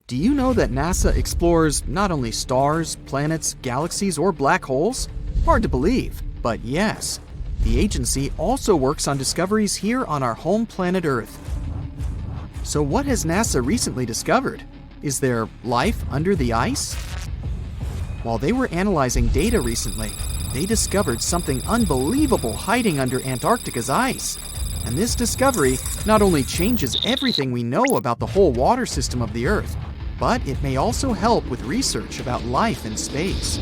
Do you know that NASA explores not only stars, planets, galaxies, or black holes? Hard to believe, but yes. The agency also works on discoveries here on our home planet Earth. So what has NASA recently discovered? Is there life under the ice? While they were analyzing data recently, they discovered something unbelievable hiding under Antarctica's ice. And this discovery not only changes everything we know about the whole water system of the Earth, but it may also help with research about life in space.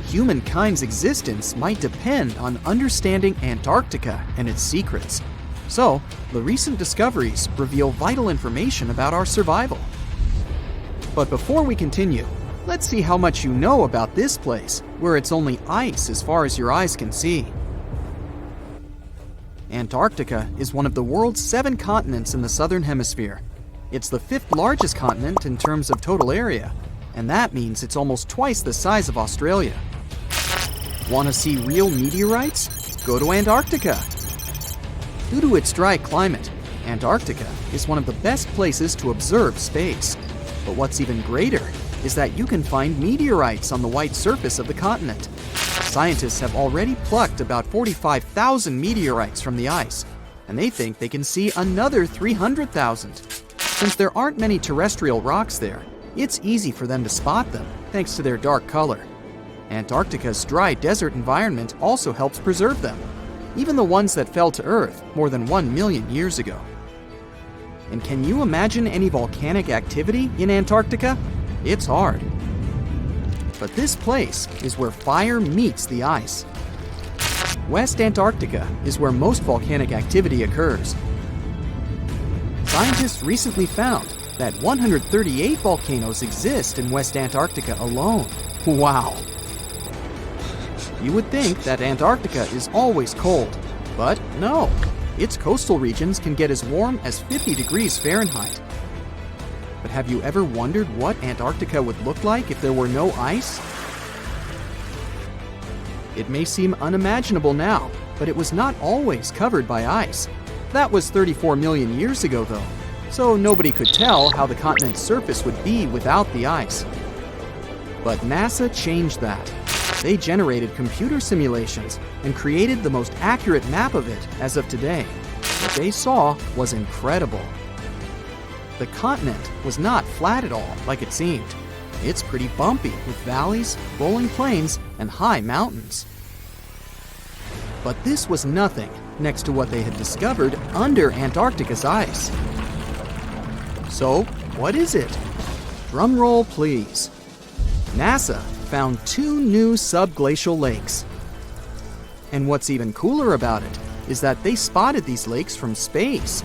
Humankind's existence might depend on understanding Antarctica and its secrets. So, the recent discoveries reveal vital information about our survival. But before we continue, let's see how much you know about this place, where it's only ice as far as your eyes can see. Antarctica is one of the world's 7 continents in the southern hemisphere. It's the 5th largest continent in terms of total area, and that means it's almost twice the size of Australia. Want to see real meteorites? Go to Antarctica. Due to its dry climate, Antarctica is one of the best places to observe space. But what's even greater is that you can find meteorites on the white surface of the continent. Scientists have already plucked about 45,000 meteorites from the ice, and they think they can see another 300,000. Since there aren't many terrestrial rocks there, it's easy for them to spot them, thanks to their dark color. Antarctica's dry desert environment also helps preserve them, even the ones that fell to Earth more than 1 million years ago. And can you imagine any volcanic activity in Antarctica? It's hard. But this place is where fire meets the ice. West Antarctica is where most volcanic activity occurs. Scientists recently found that 138 volcanoes exist in West Antarctica alone. Wow! You would think that Antarctica is always cold, but no. Its coastal regions can get as warm as 50 degrees Fahrenheit. But have you ever wondered what Antarctica would look like if there were no ice? It may seem unimaginable now, but it was not always covered by ice. That was 34 million years ago, though, so nobody could tell how the continent's surface would be without the ice. But NASA changed that. They generated computer simulations and created the most accurate map of it as of today. What they saw was incredible. The continent was not flat at all like it seemed. It's pretty bumpy with valleys, rolling plains, and high mountains. But this was nothing next to what they had discovered under Antarctica's ice. So, what is it? Drum roll, please. NASA found 2 new subglacial lakes. And what's even cooler about it is that they spotted these lakes from space.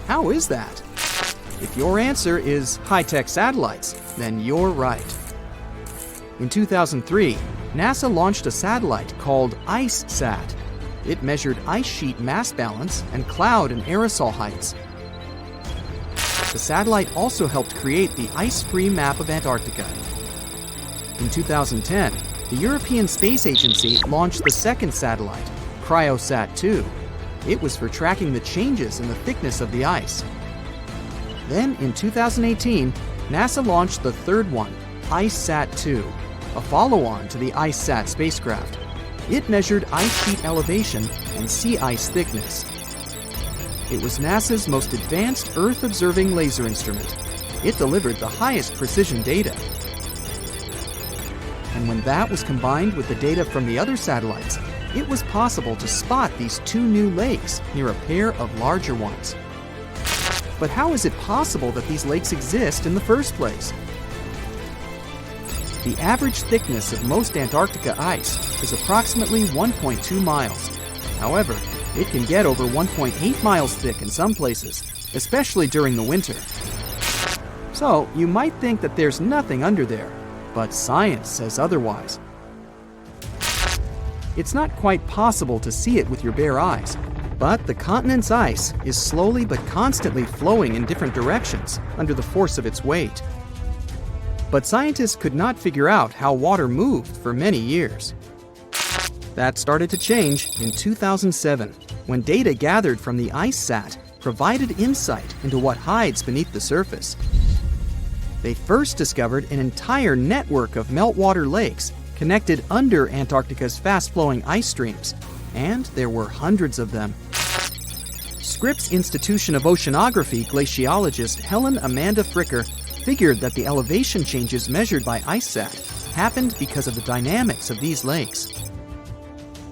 How is that? If your answer is high-tech satellites, then you're right. In 2003, NASA launched a satellite called IceSat. It measured ice sheet mass balance and cloud and aerosol heights. The satellite also helped create the ice-free map of Antarctica. In 2010, the European Space Agency launched the second satellite, CryoSat-2. It was for tracking the changes in the thickness of the ice. Then, in 2018, NASA launched the third one, IceSat-2, a follow-on to the IceSat spacecraft. It measured ice sheet elevation and sea ice thickness. It was NASA's most advanced Earth-observing laser instrument. It delivered the highest precision data. And when that was combined with the data from the other satellites, it was possible to spot these 2 new lakes near a pair of larger ones. But how is it possible that these lakes exist in the first place? The average thickness of most Antarctica ice is approximately 1.2 miles. However, it can get over 1.8 miles thick in some places, especially during the winter. So, you might think that there's nothing under there, but science says otherwise. It's not quite possible to see it with your bare eyes, but the continent's ice is slowly but constantly flowing in different directions under the force of its weight. But scientists could not figure out how water moved for many years. That started to change in 2007, when data gathered from the IceSat provided insight into what hides beneath the surface. They first discovered an entire network of meltwater lakes connected under Antarctica's fast-flowing ice streams, and there were hundreds of them. Scripps Institution of Oceanography glaciologist Helen Amanda Fricker figured that the elevation changes measured by IceSat happened because of the dynamics of these lakes.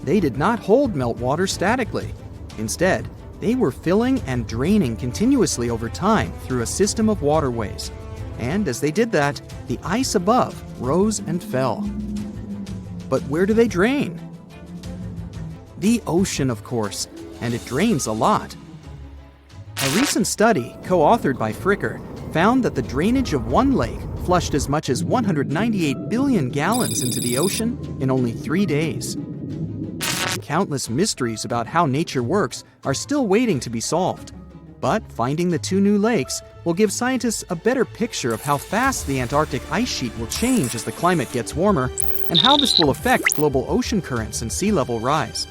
They did not hold meltwater statically. Instead, they were filling and draining continuously over time through a system of waterways. And as they did that, the ice above rose and fell. But where do they drain? The ocean, of course, and it drains a lot. A recent study, co-authored by Fricker, found that the drainage of one lake flushed as much as 198 billion gallons into the ocean in only 3 days. Countless mysteries about how nature works are still waiting to be solved. But finding the 2 new lakes will give scientists a better picture of how fast the Antarctic ice sheet will change as the climate gets warmer, and how this will affect global ocean currents and sea level rise.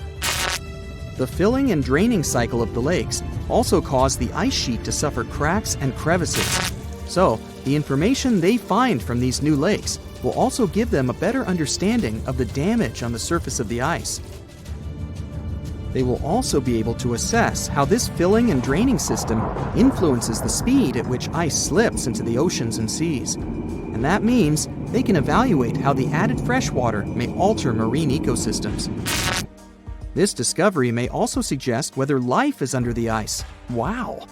The filling and draining cycle of the lakes also caused the ice sheet to suffer cracks and crevices. So, the information they find from these new lakes will also give them a better understanding of the damage on the surface of the ice. They will also be able to assess how this filling and draining system influences the speed at which ice slips into the oceans and seas. And that means they can evaluate how the added freshwater may alter marine ecosystems. This discovery may also suggest whether life is under the ice. Wow!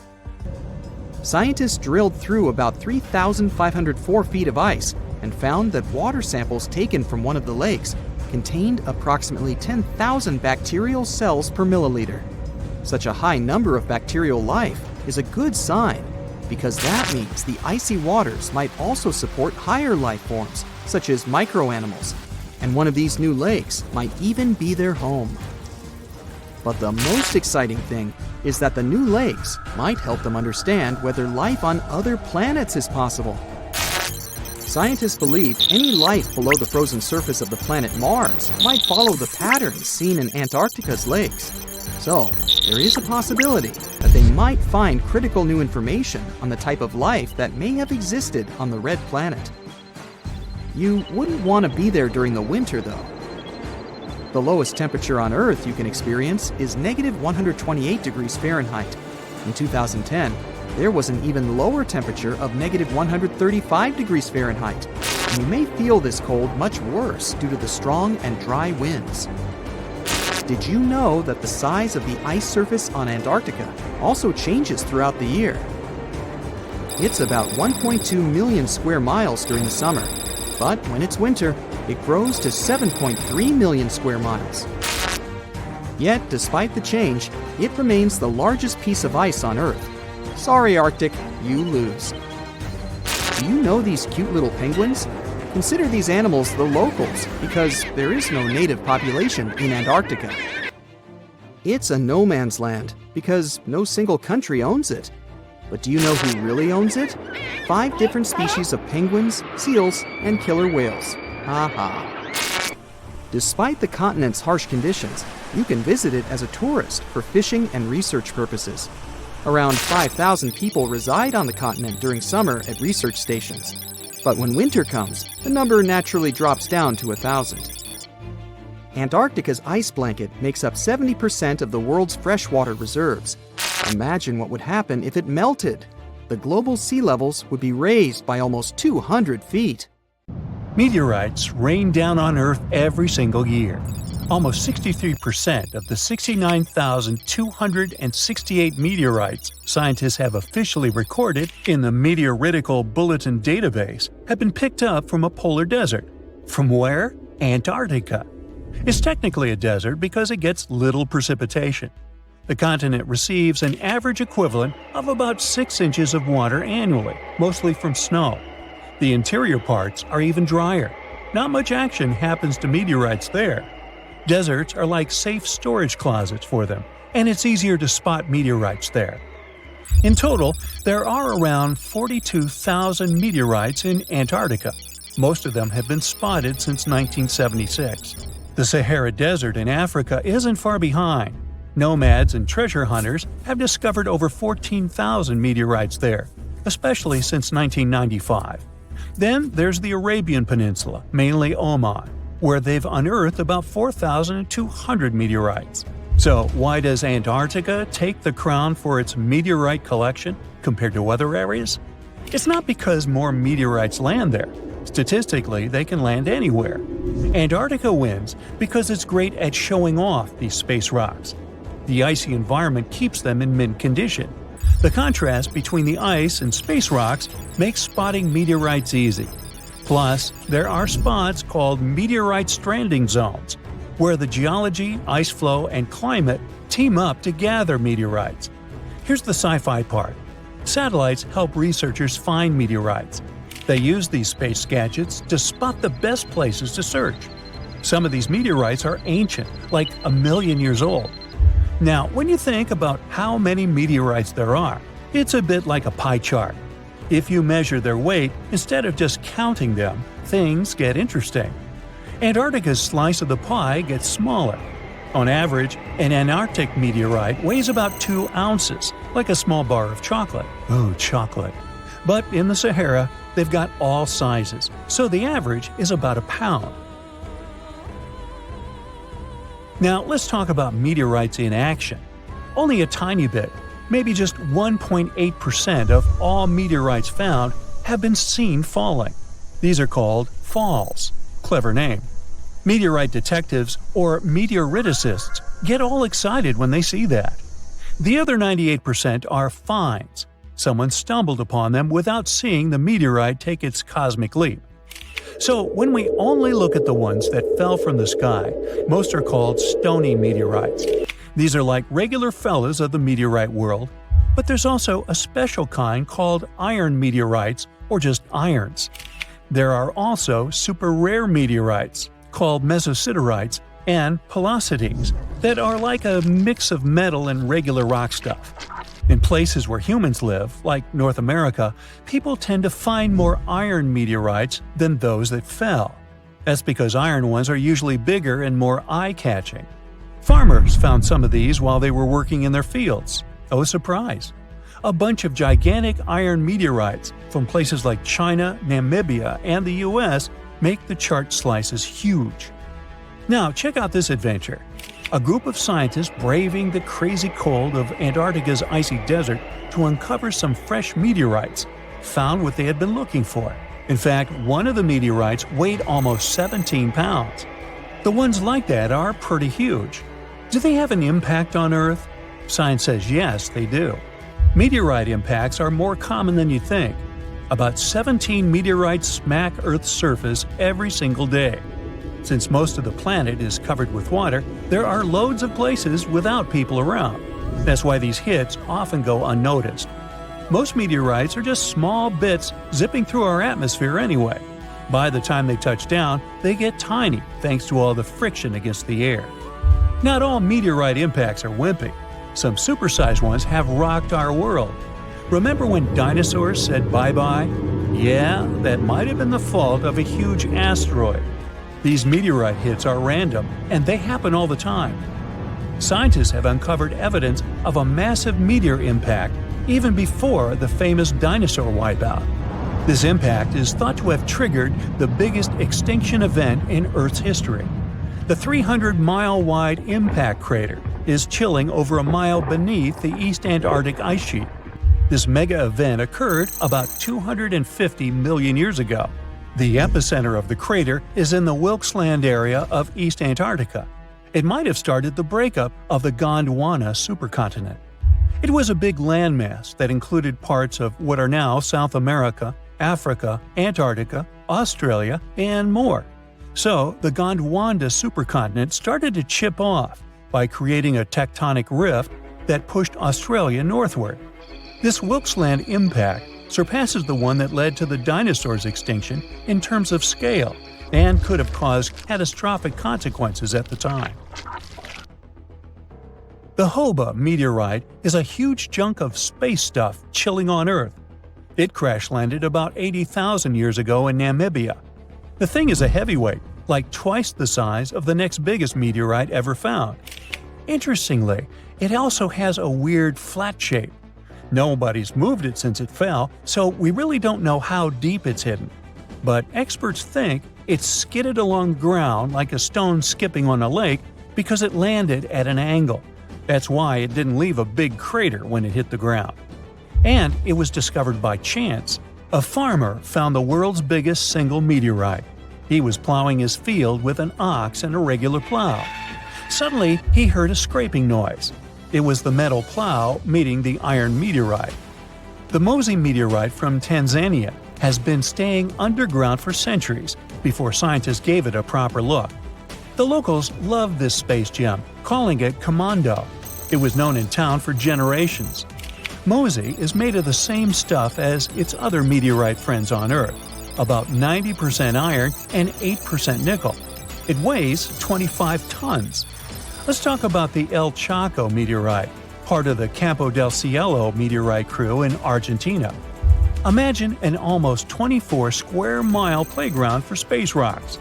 Scientists drilled through about 3,504 feet of ice and found that water samples taken from one of the lakes contained approximately 10,000 bacterial cells per milliliter. Such a high number of bacterial life is a good sign, because that means the icy waters might also support higher life forms, such as microanimals, and one of these new lakes might even be their home. But the most exciting thing is that the new lakes might help them understand whether life on other planets is possible. Scientists believe any life below the frozen surface of the planet Mars might follow the patterns seen in Antarctica's lakes. So, there is a possibility that they might find critical new information on the type of life that may have existed on the red planet. You wouldn't want to be there during the winter, though. The lowest temperature on Earth you can experience is negative 128 degrees Fahrenheit. In 2010, there was an even lower temperature of negative 135 degrees Fahrenheit, and you may feel this cold much worse due to the strong and dry winds. Did you know that the size of the ice surface on Antarctica also changes throughout the year? It's about 1.2 million square miles during the summer, but when it's winter, it grows to 7.3 million square miles. Yet, despite the change, it remains the largest piece of ice on Earth. Sorry, Arctic, you lose. Do you know these cute little penguins? Consider these animals the locals, because there is no native population in Antarctica. It's a no man's land, because no single country owns it. But do you know who really owns it? 5 different species of penguins, seals, and killer whales. Ha ha. Despite the continent's harsh conditions, you can visit it as a tourist for fishing and research purposes. Around 5,000 people reside on the continent during summer at research stations. But when winter comes, the number naturally drops down to 1,000. Antarctica's ice blanket makes up 70% of the world's freshwater reserves. Imagine what would happen if it melted. The global sea levels would be raised by almost 200 feet. Meteorites rain down on Earth every single year. Almost 63% of the 69,268 meteorites scientists have officially recorded in the Meteoritical Bulletin database have been picked up from a polar desert. From where? Antarctica. It's technically a desert because it gets little precipitation. The continent receives an average equivalent of about 6 inches of water annually, mostly from snow. The interior parts are even drier. Not much action happens to meteorites there. Deserts are like safe storage closets for them, and it's easier to spot meteorites there. In total, there are around 42,000 meteorites in Antarctica. Most of them have been spotted since 1976. The Sahara Desert in Africa isn't far behind. Nomads and treasure hunters have discovered over 14,000 meteorites there, especially since 1995. Then there's the Arabian Peninsula, mainly Oman, where they've unearthed about 4,200 meteorites. So why does Antarctica take the crown for its meteorite collection compared to other areas? It's not because more meteorites land there. Statistically, they can land anywhere. Antarctica wins because it's great at showing off these space rocks. The icy environment keeps them in mint condition. The contrast between the ice and space rocks makes spotting meteorites easy. Plus, there are spots called meteorite stranding zones, where the geology, ice flow, and climate team up to gather meteorites. Here's the sci-fi part. Satellites help researchers find meteorites. They use these space gadgets to spot the best places to search. Some of these meteorites are ancient, like 1 million years old. Now, when you think about how many meteorites there are, it's a bit like a pie chart. If you measure their weight instead of just counting them, things get interesting. Antarctica's slice of the pie gets smaller. On average, an Antarctic meteorite weighs about 2 ounces, like a small bar of chocolate. Ooh, chocolate. But in the Sahara, they've got all sizes, so the average is about a pound. Now let's talk about meteorites in action. Only a tiny bit, maybe just 1.8% of all meteorites found have been seen falling. These are called falls. Clever name. Meteorite detectives, or meteoriticists, get all excited when they see that. The other 98% are finds. Someone stumbled upon them without seeing the meteorite take its cosmic leap. So when we only look at the ones that fell from the sky, most are called stony meteorites. These are like regular fellas of the meteorite world, but there's also a special kind called iron meteorites, or just irons. There are also super rare meteorites, called mesositerites, and pelocities, that are like a mix of metal and regular rock stuff. In places where humans live, like North America, people tend to find more iron meteorites than those that fell. That's because iron ones are usually bigger and more eye-catching. Farmers found some of these while they were working in their fields. Oh, surprise! A bunch of gigantic iron meteorites from places like China, Namibia, and the US make the chart slices huge. Now, check out this adventure. A group of scientists braving the crazy cold of Antarctica's icy desert to uncover some fresh meteorites found what they had been looking for. In fact, one of the meteorites weighed almost 17 pounds. The ones like that are pretty huge. Do they have an impact on Earth? Science says yes, they do. Meteorite impacts are more common than you think. About 17 meteorites smack Earth's surface every single day. Since most of the planet is covered with water, there are loads of places without people around. That's why these hits often go unnoticed. Most meteorites are just small bits zipping through our atmosphere anyway. By the time they touch down, they get tiny thanks to all the friction against the air. Not all meteorite impacts are wimpy. Some supersized ones have rocked our world. Remember when dinosaurs said bye-bye? Yeah, that might have been the fault of a huge asteroid. These meteorite hits are random, and they happen all the time. Scientists have uncovered evidence of a massive meteor impact even before the famous dinosaur wipeout. This impact is thought to have triggered the biggest extinction event in Earth's history. The 300-mile-wide impact crater is chilling over a mile beneath the East Antarctic ice sheet. This mega event occurred about 250 million years ago. The epicenter of the crater is in the Wilkes-Land area of East Antarctica. It might have started the breakup of the Gondwana supercontinent. It was a big landmass that included parts of what are now South America, Africa, Antarctica, Australia, and more. So, the Gondwana supercontinent started to chip off by creating a tectonic rift that pushed Australia northward. This Wilkes-Land impact surpasses the one that led to the dinosaurs' extinction in terms of scale and could have caused catastrophic consequences at the time. The Hoba meteorite is a huge chunk of space stuff chilling on Earth. It crash-landed about 80,000 years ago in Namibia. The thing is a heavyweight, like twice the size of the next biggest meteorite ever found. Interestingly, it also has a weird flat shape. Nobody's moved it since it fell, so we really don't know how deep it's hidden. but experts think it skidded along ground like a stone skipping on a lake because it landed at an angle. That's why it didn't leave a big crater when it hit the ground. And it was discovered by chance. A farmer found the world's biggest single meteorite. He was plowing his field with an ox and a regular plow. Suddenly, he heard a scraping noise. It was the metal plow meeting the iron meteorite. The Mosey meteorite from Tanzania has been staying underground for centuries before scientists gave it a proper look. The locals loved this space gem, calling it Commando. It was known in town for generations. Mosey is made of the same stuff as its other meteorite friends on Earth, about 90% iron and 8% nickel. It weighs 25 tons. Let's talk about the El Chaco meteorite, part of the Campo del Cielo meteorite crew in Argentina. Imagine an almost 24-square-mile playground for space rocks.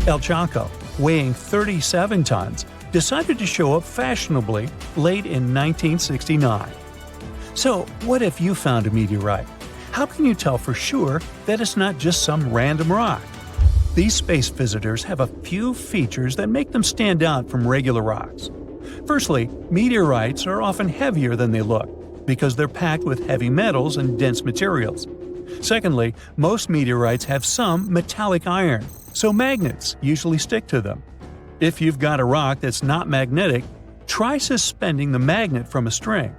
El Chaco, weighing 37 tons, decided to show up fashionably late in 1969. So, what if you found a meteorite? How can you tell for sure that it's not just some random rock? These space visitors have a few features that make them stand out from regular rocks. Firstly, meteorites are often heavier than they look because they're packed with heavy metals and dense materials. Secondly, most meteorites have some metallic iron, so magnets usually stick to them. If you've got a rock that's not magnetic, try suspending the magnet from a string.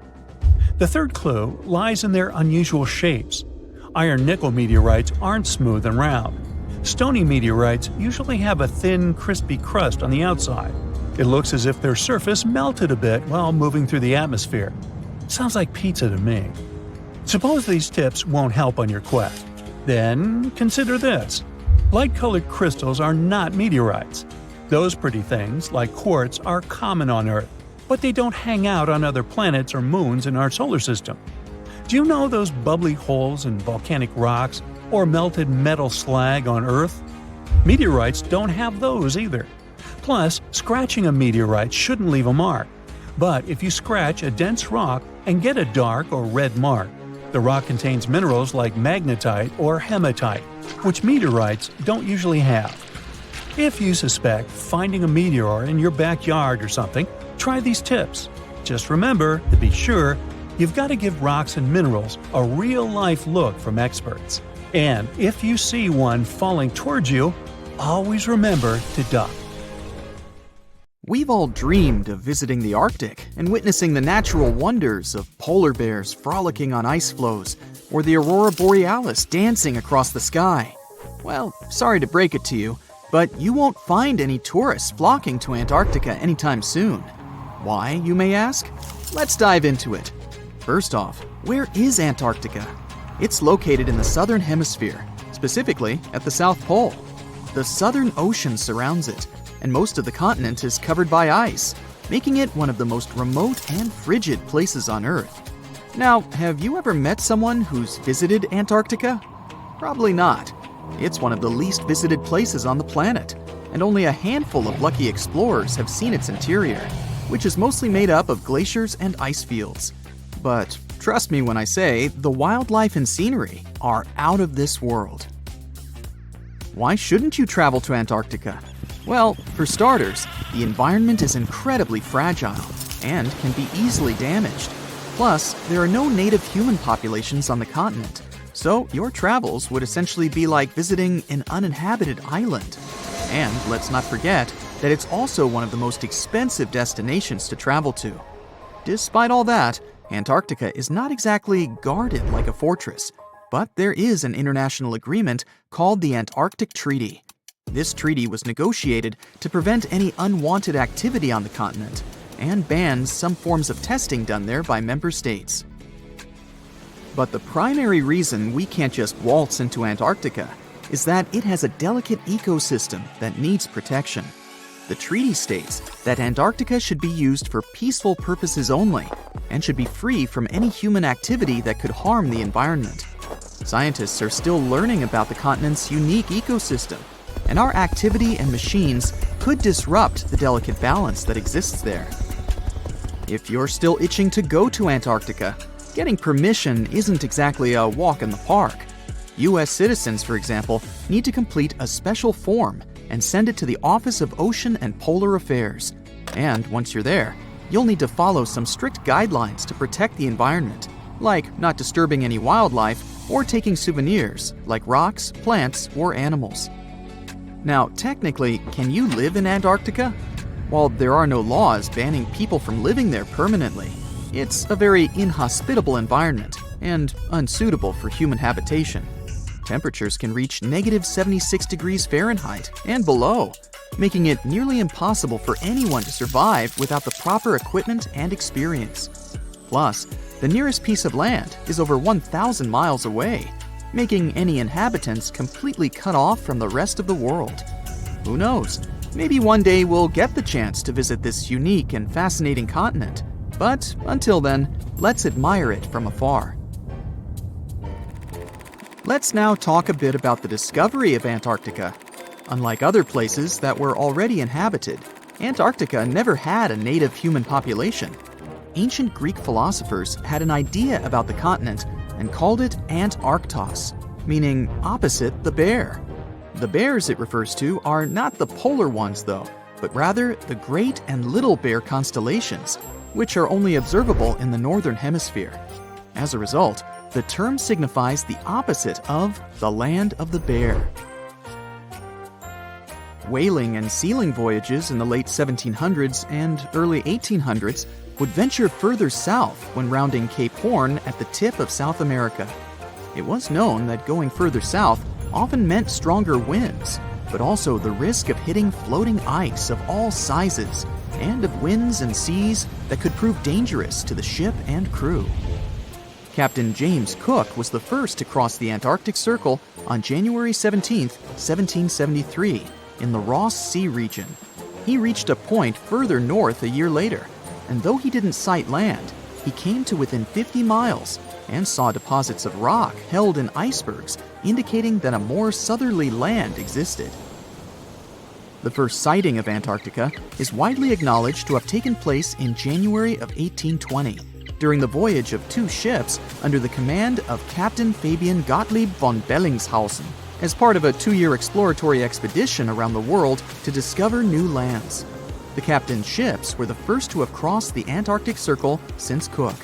The third clue lies in their unusual shapes. Iron-nickel meteorites aren't smooth and round. Stony meteorites usually have a thin, crispy crust on the outside. It looks as if their surface melted a bit while moving through the atmosphere. Sounds like pizza to me. Suppose these tips won't help on your quest. Then consider this. Light-colored crystals are not meteorites. Those pretty things, like quartz, are common on Earth, but they don't hang out on other planets or moons in our solar system. Do you know those bubbly holes in volcanic rocks or melted metal slag on Earth? Meteorites don't have those either. Plus, scratching a meteorite shouldn't leave a mark. But if you scratch a dense rock and get a dark or red mark, the rock contains minerals like magnetite or hematite, which meteorites don't usually have. If you suspect finding a meteor in your backyard or something, try these tips. Just remember, to be sure, you've got to give rocks and minerals a real-life look from experts. And if you see one falling towards you, always remember to duck. We've all dreamed of visiting the Arctic and witnessing the natural wonders of polar bears frolicking on ice floes or the aurora borealis dancing across the sky. Well, sorry to break it to you, but you won't find any tourists flocking to Antarctica anytime soon. Why, you may ask? Let's dive into it. First off, where is Antarctica? It's located in the southern hemisphere, specifically at the South Pole. The Southern Ocean surrounds it, and most of the continent is covered by ice, making it one of the most remote and frigid places on Earth. Now, have you ever met someone who's visited Antarctica? Probably not. It's one of the least visited places on the planet, and only a handful of lucky explorers have seen its interior, which is mostly made up of glaciers and ice fields. But trust me when I say the wildlife and scenery are out of this world. Why shouldn't you travel to Antarctica? Well, for starters, the environment is incredibly fragile and can be easily damaged. Plus, there are no native human populations on the continent, so your travels would essentially be like visiting an uninhabited island. And let's not forget that it's also one of the most expensive destinations to travel to. Despite all that, Antarctica is not exactly guarded like a fortress, but there is an international agreement called the Antarctic Treaty. This treaty was negotiated to prevent any unwanted activity on the continent and bans some forms of testing done there by member states. But the primary reason we can't just waltz into Antarctica is that it has a delicate ecosystem that needs protection. The treaty states that Antarctica should be used for peaceful purposes only and should be free from any human activity that could harm the environment. Scientists are still learning about the continent's unique ecosystem, and our activity and machines could disrupt the delicate balance that exists there. If you're still itching to go to Antarctica, getting permission isn't exactly a walk in the park. U.S. citizens, for example, need to complete a special form and send it to the Office of Ocean and Polar Affairs. And once you're there, you'll need to follow some strict guidelines to protect the environment, like not disturbing any wildlife or taking souvenirs like rocks, plants, or animals. Now, technically, can you live in Antarctica? While there are no laws banning people from living there permanently, it's a very inhospitable environment and unsuitable for human habitation. Temperatures can reach -76 degrees Fahrenheit and below, making it nearly impossible for anyone to survive without the proper equipment and experience. Plus, the nearest piece of land is over 1,000 miles away, making any inhabitants completely cut off from the rest of the world. Who knows? Maybe one day we'll get the chance to visit this unique and fascinating continent. But until then, let's admire it from afar. Let's now talk a bit about the discovery of Antarctica. Unlike other places that were already inhabited, Antarctica never had a native human population. Ancient Greek philosophers had an idea about the continent and called it Antarctos, meaning opposite the bear. The bears it refers to are not the polar ones, though, but rather the Great and Little Bear constellations, which are only observable in the northern hemisphere. As a result, the term signifies the opposite of the land of the bear. Whaling and sealing voyages in the late 1700s and early 1800s would venture further south when rounding Cape Horn at the tip of South America. It was known that going further south often meant stronger winds, but also the risk of hitting floating ice of all sizes and of winds and seas that could prove dangerous to the ship and crew. Captain James Cook was the first to cross the Antarctic Circle on January 17, 1773, in the Ross Sea region. He reached a point further north a year later, and though he didn't sight land, he came to within 50 miles and saw deposits of rock held in icebergs, indicating that a more southerly land existed. The first sighting of Antarctica is widely acknowledged to have taken place in January of 1820, during the voyage of two ships under the command of Captain Fabian Gottlieb von Bellingshausen, as part of a 2-year exploratory expedition around the world to discover new lands. The captain's ships were the first to have crossed the Antarctic Circle since Cook.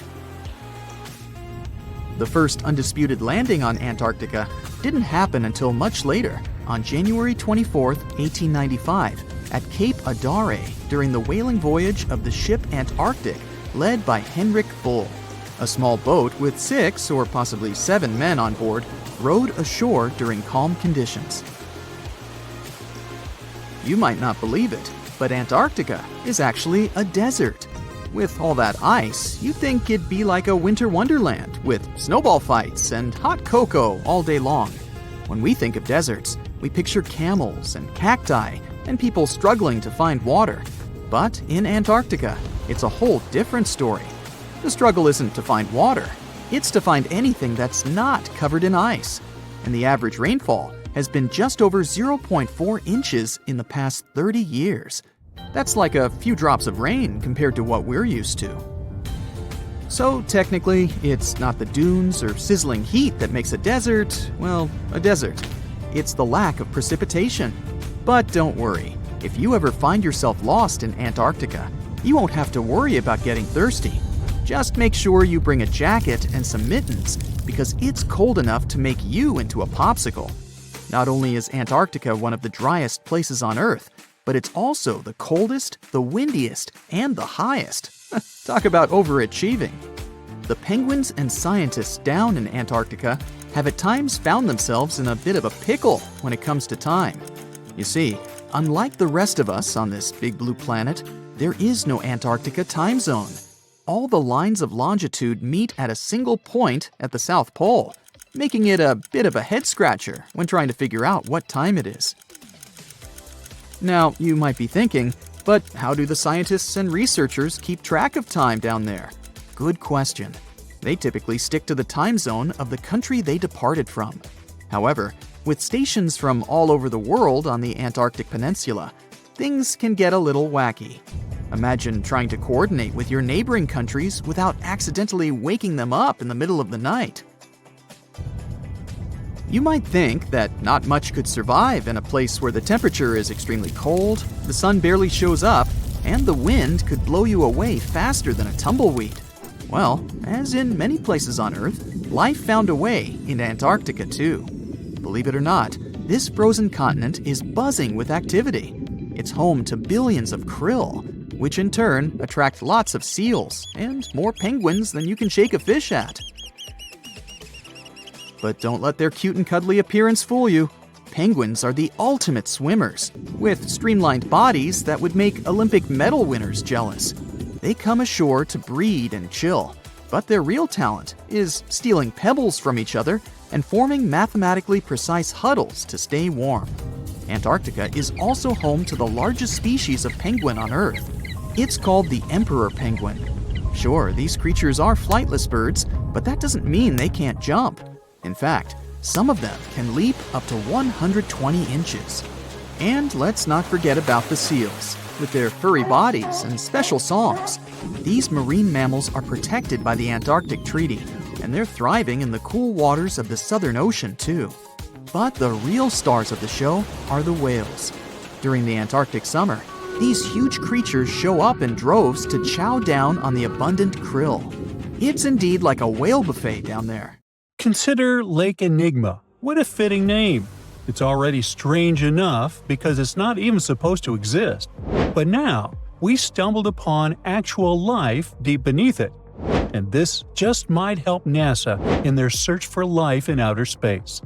The first undisputed landing on Antarctica didn't happen until much later, on January 24, 1895, at Cape Adare during the whaling voyage of the ship Antarctic, led by Henrik Bull. A small boat with 6 or possibly 7 men on board rowed ashore during calm conditions. You might not believe it, but Antarctica is actually a desert. With all that ice, you'd think it'd be like a winter wonderland with snowball fights and hot cocoa all day long. When we think of deserts, we picture camels and cacti and people struggling to find water. But in Antarctica, it's a whole different story. The struggle isn't to find water, it's to find anything that's not covered in ice. And the average rainfall has been just over 0.4 inches in the past 30 years. That's like a few drops of rain compared to what we're used to. So technically, it's not the dunes or sizzling heat that makes a desert, well, a desert. It's the lack of precipitation. But don't worry, if you ever find yourself lost in Antarctica, you won't have to worry about getting thirsty. Just make sure you bring a jacket and some mittens, because it's cold enough to make you into a popsicle. Not only is Antarctica one of the driest places on Earth, but it's also the coldest, the windiest, and the highest. Talk about overachieving. The penguins and scientists down in Antarctica have at times found themselves in a bit of a pickle when it comes to time. You see, unlike the rest of us on this big blue planet, there is no Antarctica time zone. All the lines of longitude meet at a single point at the South Pole, making it a bit of a head-scratcher when trying to figure out what time it is. Now, you might be thinking, but how do the scientists and researchers keep track of time down there? Good question. They typically stick to the time zone of the country they departed from. However, with stations from all over the world on the Antarctic Peninsula, things can get a little wacky. Imagine trying to coordinate with your neighboring countries without accidentally waking them up in the middle of the night. You might think that not much could survive in a place where the temperature is extremely cold, the sun barely shows up, and the wind could blow you away faster than a tumbleweed. Well, as in many places on Earth, life found a way into Antarctica too. Believe it or not, this frozen continent is buzzing with activity. It's home to billions of krill, which in turn attract lots of seals and more penguins than you can shake a fish at. But don't let their cute and cuddly appearance fool you. Penguins are the ultimate swimmers, with streamlined bodies that would make Olympic medal winners jealous. They come ashore to breed and chill, but their real talent is stealing pebbles from each other and forming mathematically precise huddles to stay warm. Antarctica is also home to the largest species of penguin on Earth. It's called the emperor penguin. Sure, these creatures are flightless birds, but that doesn't mean they can't jump. In fact, some of them can leap up to 120 inches. And let's not forget about the seals. With their furry bodies and special songs, these marine mammals are protected by the Antarctic Treaty, and they're thriving in the cool waters of the Southern Ocean too. But the real stars of the show are the whales. During the Antarctic summer, these huge creatures show up in droves to chow down on the abundant krill. It's indeed like a whale buffet down there. Consider Lake Enigma. What a fitting name. It's already strange enough because it's not even supposed to exist. But now, we stumbled upon actual life deep beneath it. And this just might help NASA in their search for life in outer space.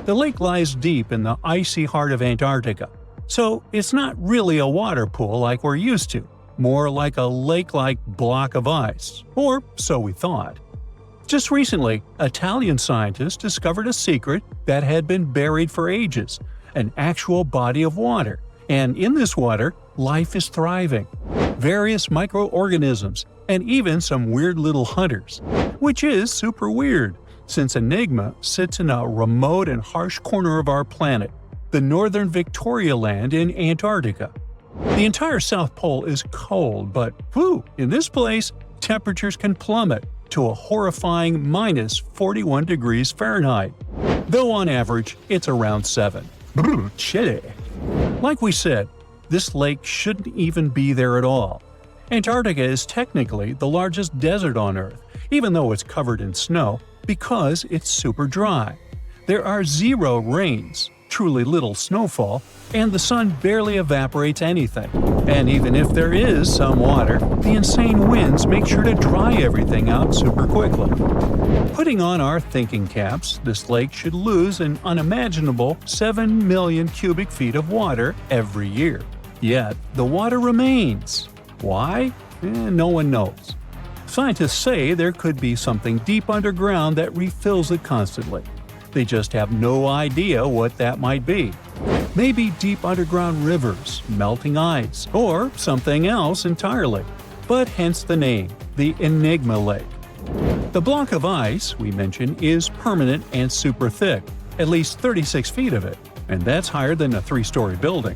The lake lies deep in the icy heart of Antarctica, so it's not really a water pool like we're used to, more like a lake-like block of ice, or so we thought. Just recently, Italian scientists discovered a secret that had been buried for ages, an actual body of water, and in this water, life is thriving. Various microorganisms, and even some weird little hunters. Which is super weird, since Enigma sits in a remote and harsh corner of our planet, the northern Victoria Land in Antarctica. The entire South Pole is cold, but in this place, temperatures can plummet to a horrifying minus 41 degrees Fahrenheit, though on average it's around 7. Chilly. Like we said, this lake shouldn't even be there at all. Antarctica is technically the largest desert on Earth, even though it's covered in snow, because it's super dry. There are zero rains, truly little snowfall, and the sun barely evaporates anything. And even if there is some water, the insane winds make sure to dry everything out super quickly. Putting on our thinking caps, this lake should lose an unimaginable 7 million cubic feet of water every year. Yet, the water remains. Why? No one knows. Scientists say there could be something deep underground that refills it constantly. They just have no idea what that might be. Maybe deep underground rivers, melting ice, or something else entirely. But hence the name, the Enigma Lake. The block of ice we mentioned is permanent and super thick, at least 36 feet of it, and that's higher than a 3-story building.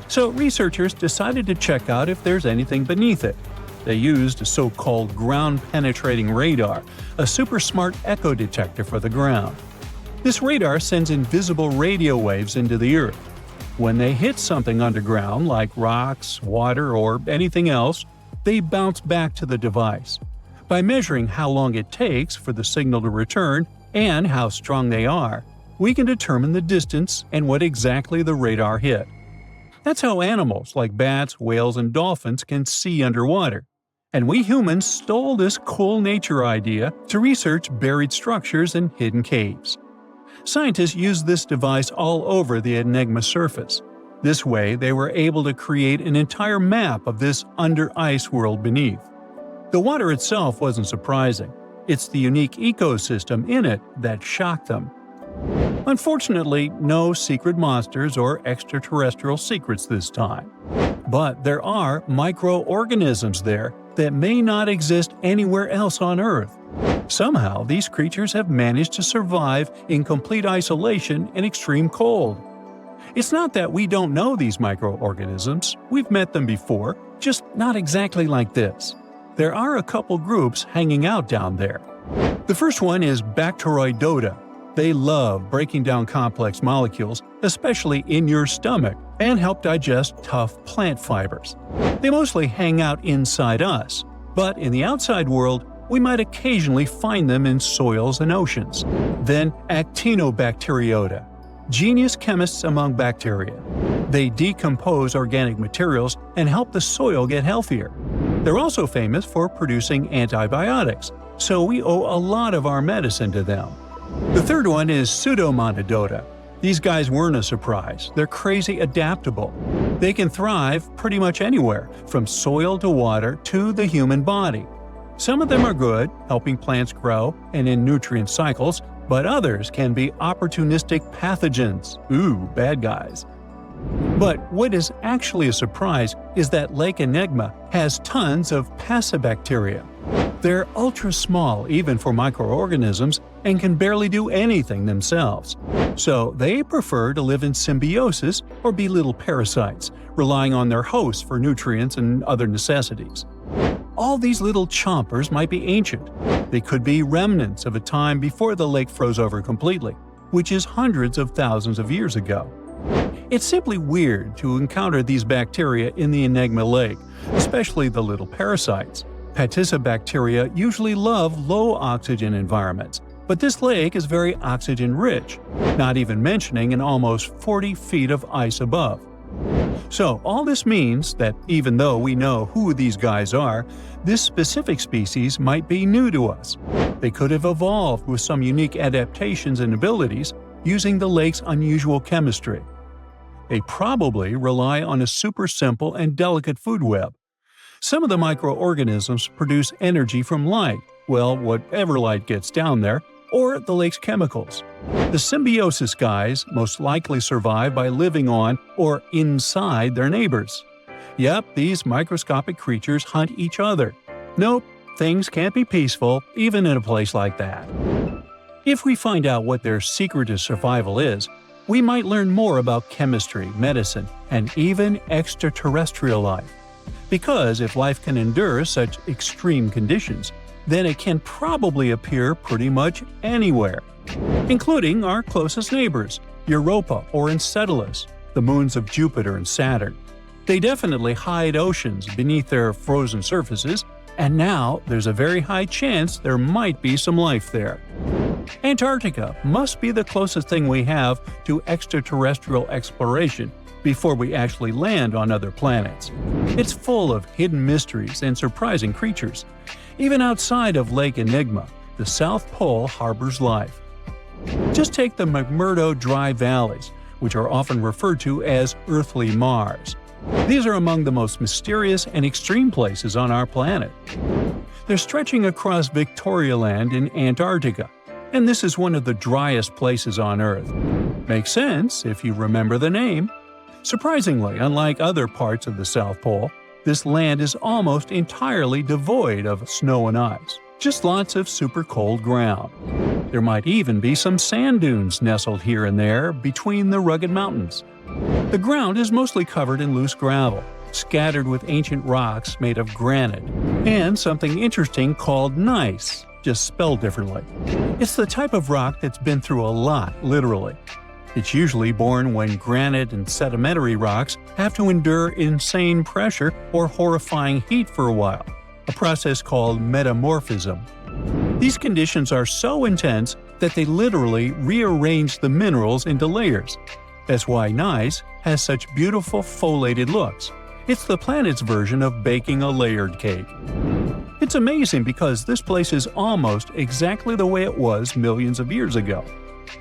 So researchers decided to check out if there's anything beneath it. They used a so-called ground-penetrating radar, a super smart echo detector for the ground. This radar sends invisible radio waves into the Earth. When they hit something underground, like rocks, water, or anything else, they bounce back to the device. By measuring how long it takes for the signal to return and how strong they are, we can determine the distance and what exactly the radar hit. That's how animals like bats, whales, and dolphins can see underwater. And we humans stole this cool nature idea to research buried structures and hidden caves. Scientists used this device all over the Enigma surface. This way, they were able to create an entire map of this under-ice world beneath. The water itself wasn't surprising. It's the unique ecosystem in it that shocked them. Unfortunately, no secret monsters or extraterrestrial secrets this time. But there are microorganisms there that may not exist anywhere else on Earth. Somehow, these creatures have managed to survive in complete isolation and extreme cold. It's not that we don't know these microorganisms, we've met them before, just not exactly like this. There are a couple groups hanging out down there. The first one is Bacteroidota. They love breaking down complex molecules, especially in your stomach, and help digest tough plant fibers. They mostly hang out inside us, but in the outside world, we might occasionally find them in soils and oceans. Then actinobacteriota, genius chemists among bacteria. They decompose organic materials and help the soil get healthier. They're also famous for producing antibiotics, so we owe a lot of our medicine to them. The third one is Pseudomonodota. These guys weren't a surprise. They're crazy adaptable. They can thrive pretty much anywhere, from soil to water to the human body. Some of them are good, helping plants grow and in nutrient cycles, but others can be opportunistic pathogens. Ooh, bad guys. But what is actually a surprise is that Lake Enigma has tons of passibacteria. They're ultra-small even for microorganisms and can barely do anything themselves. So they prefer to live in symbiosis or be little parasites, relying on their hosts for nutrients and other necessities. All these little chompers might be ancient. They could be remnants of a time before the lake froze over completely, which is hundreds of thousands of years ago. It's simply weird to encounter these bacteria in the Enigma Lake, especially the little parasites. Passibacteria usually love low-oxygen environments, but this lake is very oxygen-rich, not even mentioning an almost 40 feet of ice above. So all this means that even though we know who these guys are, this specific species might be new to us. They could have evolved with some unique adaptations and abilities using the lake's unusual chemistry. They probably rely on a super simple and delicate food web. Some of the microorganisms produce energy from light, well, whatever light gets down there, or the lake's chemicals. The symbiosis guys most likely survive by living on or inside their neighbors. Yep, these microscopic creatures hunt each other. Nope, things can't be peaceful even in a place like that. If we find out what their secret to survival is, we might learn more about chemistry, medicine, and even extraterrestrial life. Because if life can endure such extreme conditions, then it can probably appear pretty much anywhere, including our closest neighbors, Europa or Enceladus, the moons of Jupiter and Saturn. They definitely hide oceans beneath their frozen surfaces, and now there's a very high chance there might be some life there. Antarctica must be the closest thing we have to extraterrestrial exploration before we actually land on other planets. It's full of hidden mysteries and surprising creatures. Even outside of Lake Enigma, the South Pole harbors life. Just take the McMurdo Dry Valleys, which are often referred to as Earthly Mars. These are among the most mysterious and extreme places on our planet. They're stretching across Victoria Land in Antarctica, and this is one of the driest places on Earth. Makes sense if you remember the name. Surprisingly, unlike other parts of the South Pole, this land is almost entirely devoid of snow and ice, just lots of super cold ground. There might even be some sand dunes nestled here and there between the rugged mountains. The ground is mostly covered in loose gravel, scattered with ancient rocks made of granite, and something interesting called gneiss, just spelled differently. It's the type of rock that's been through a lot, literally. It's usually born when granite and sedimentary rocks have to endure insane pressure or horrifying heat for a while, a process called metamorphism. These conditions are so intense that they literally rearrange the minerals into layers. That's why gneiss has such beautiful foliated looks. It's the planet's version of baking a layered cake. It's amazing because this place is almost exactly the way it was millions of years ago.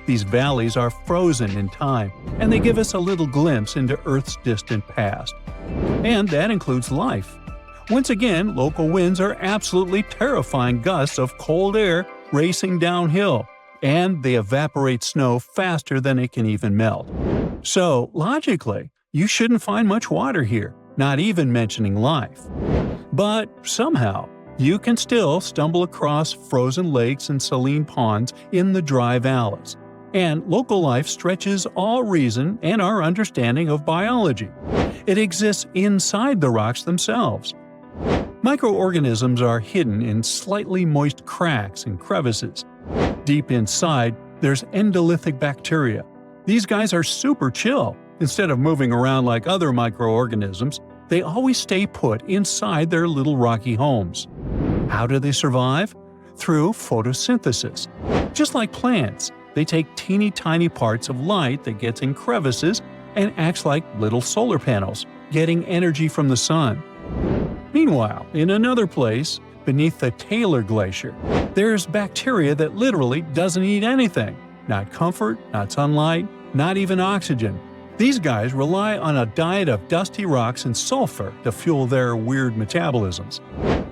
These valleys are frozen in time, and they give us a little glimpse into Earth's distant past. And that includes life. Once again, local winds are absolutely terrifying gusts of cold air racing downhill, and they evaporate snow faster than it can even melt. So, logically, you shouldn't find much water here, not even mentioning life. But somehow, you can still stumble across frozen lakes and saline ponds in the dry valleys. And local life stretches all reason and our understanding of biology. It exists inside the rocks themselves. Microorganisms are hidden in slightly moist cracks and crevices. Deep inside, there's endolithic bacteria. These guys are super chill. Instead of moving around like other microorganisms, they always stay put inside their little rocky homes. How do they survive? Through photosynthesis. Just like plants, they take teeny tiny parts of light that gets in crevices and acts like little solar panels, getting energy from the sun. Meanwhile, in another place, beneath the Taylor Glacier, there's bacteria that literally doesn't eat anything. Not comfort, not sunlight, not even oxygen. These guys rely on a diet of dusty rocks and sulfur to fuel their weird metabolisms.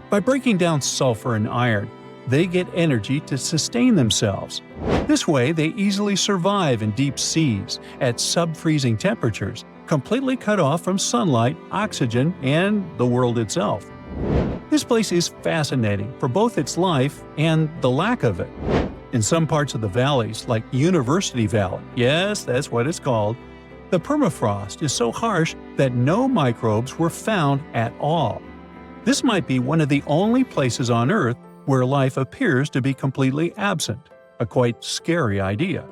By breaking down sulfur and iron, they get energy to sustain themselves. This way, they easily survive in deep seas at sub-freezing temperatures, completely cut off from sunlight, oxygen, and the world itself. This place is fascinating for both its life and the lack of it. In some parts of the valleys, like University Valley, yes, that's what it's called, the permafrost is so harsh that no microbes were found at all. This might be one of the only places on Earth where life appears to be completely absent, a quite scary idea.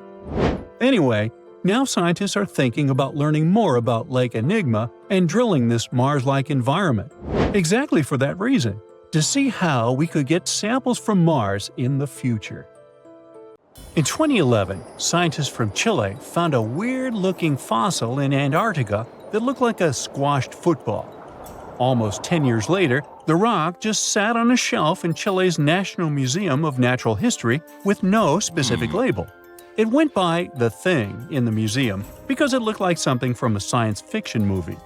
Anyway, now scientists are thinking about learning more about Lake Enigma and drilling this Mars-like environment. Exactly for that reason, to see how we could get samples from Mars in the future. In 2011, scientists from Chile found a weird-looking fossil in Antarctica that looked like a squashed football. Almost 10 years later, the rock just sat on a shelf in Chile's National Museum of Natural History with no specific label. It went by The Thing in the museum because it looked like something from a science fiction movie.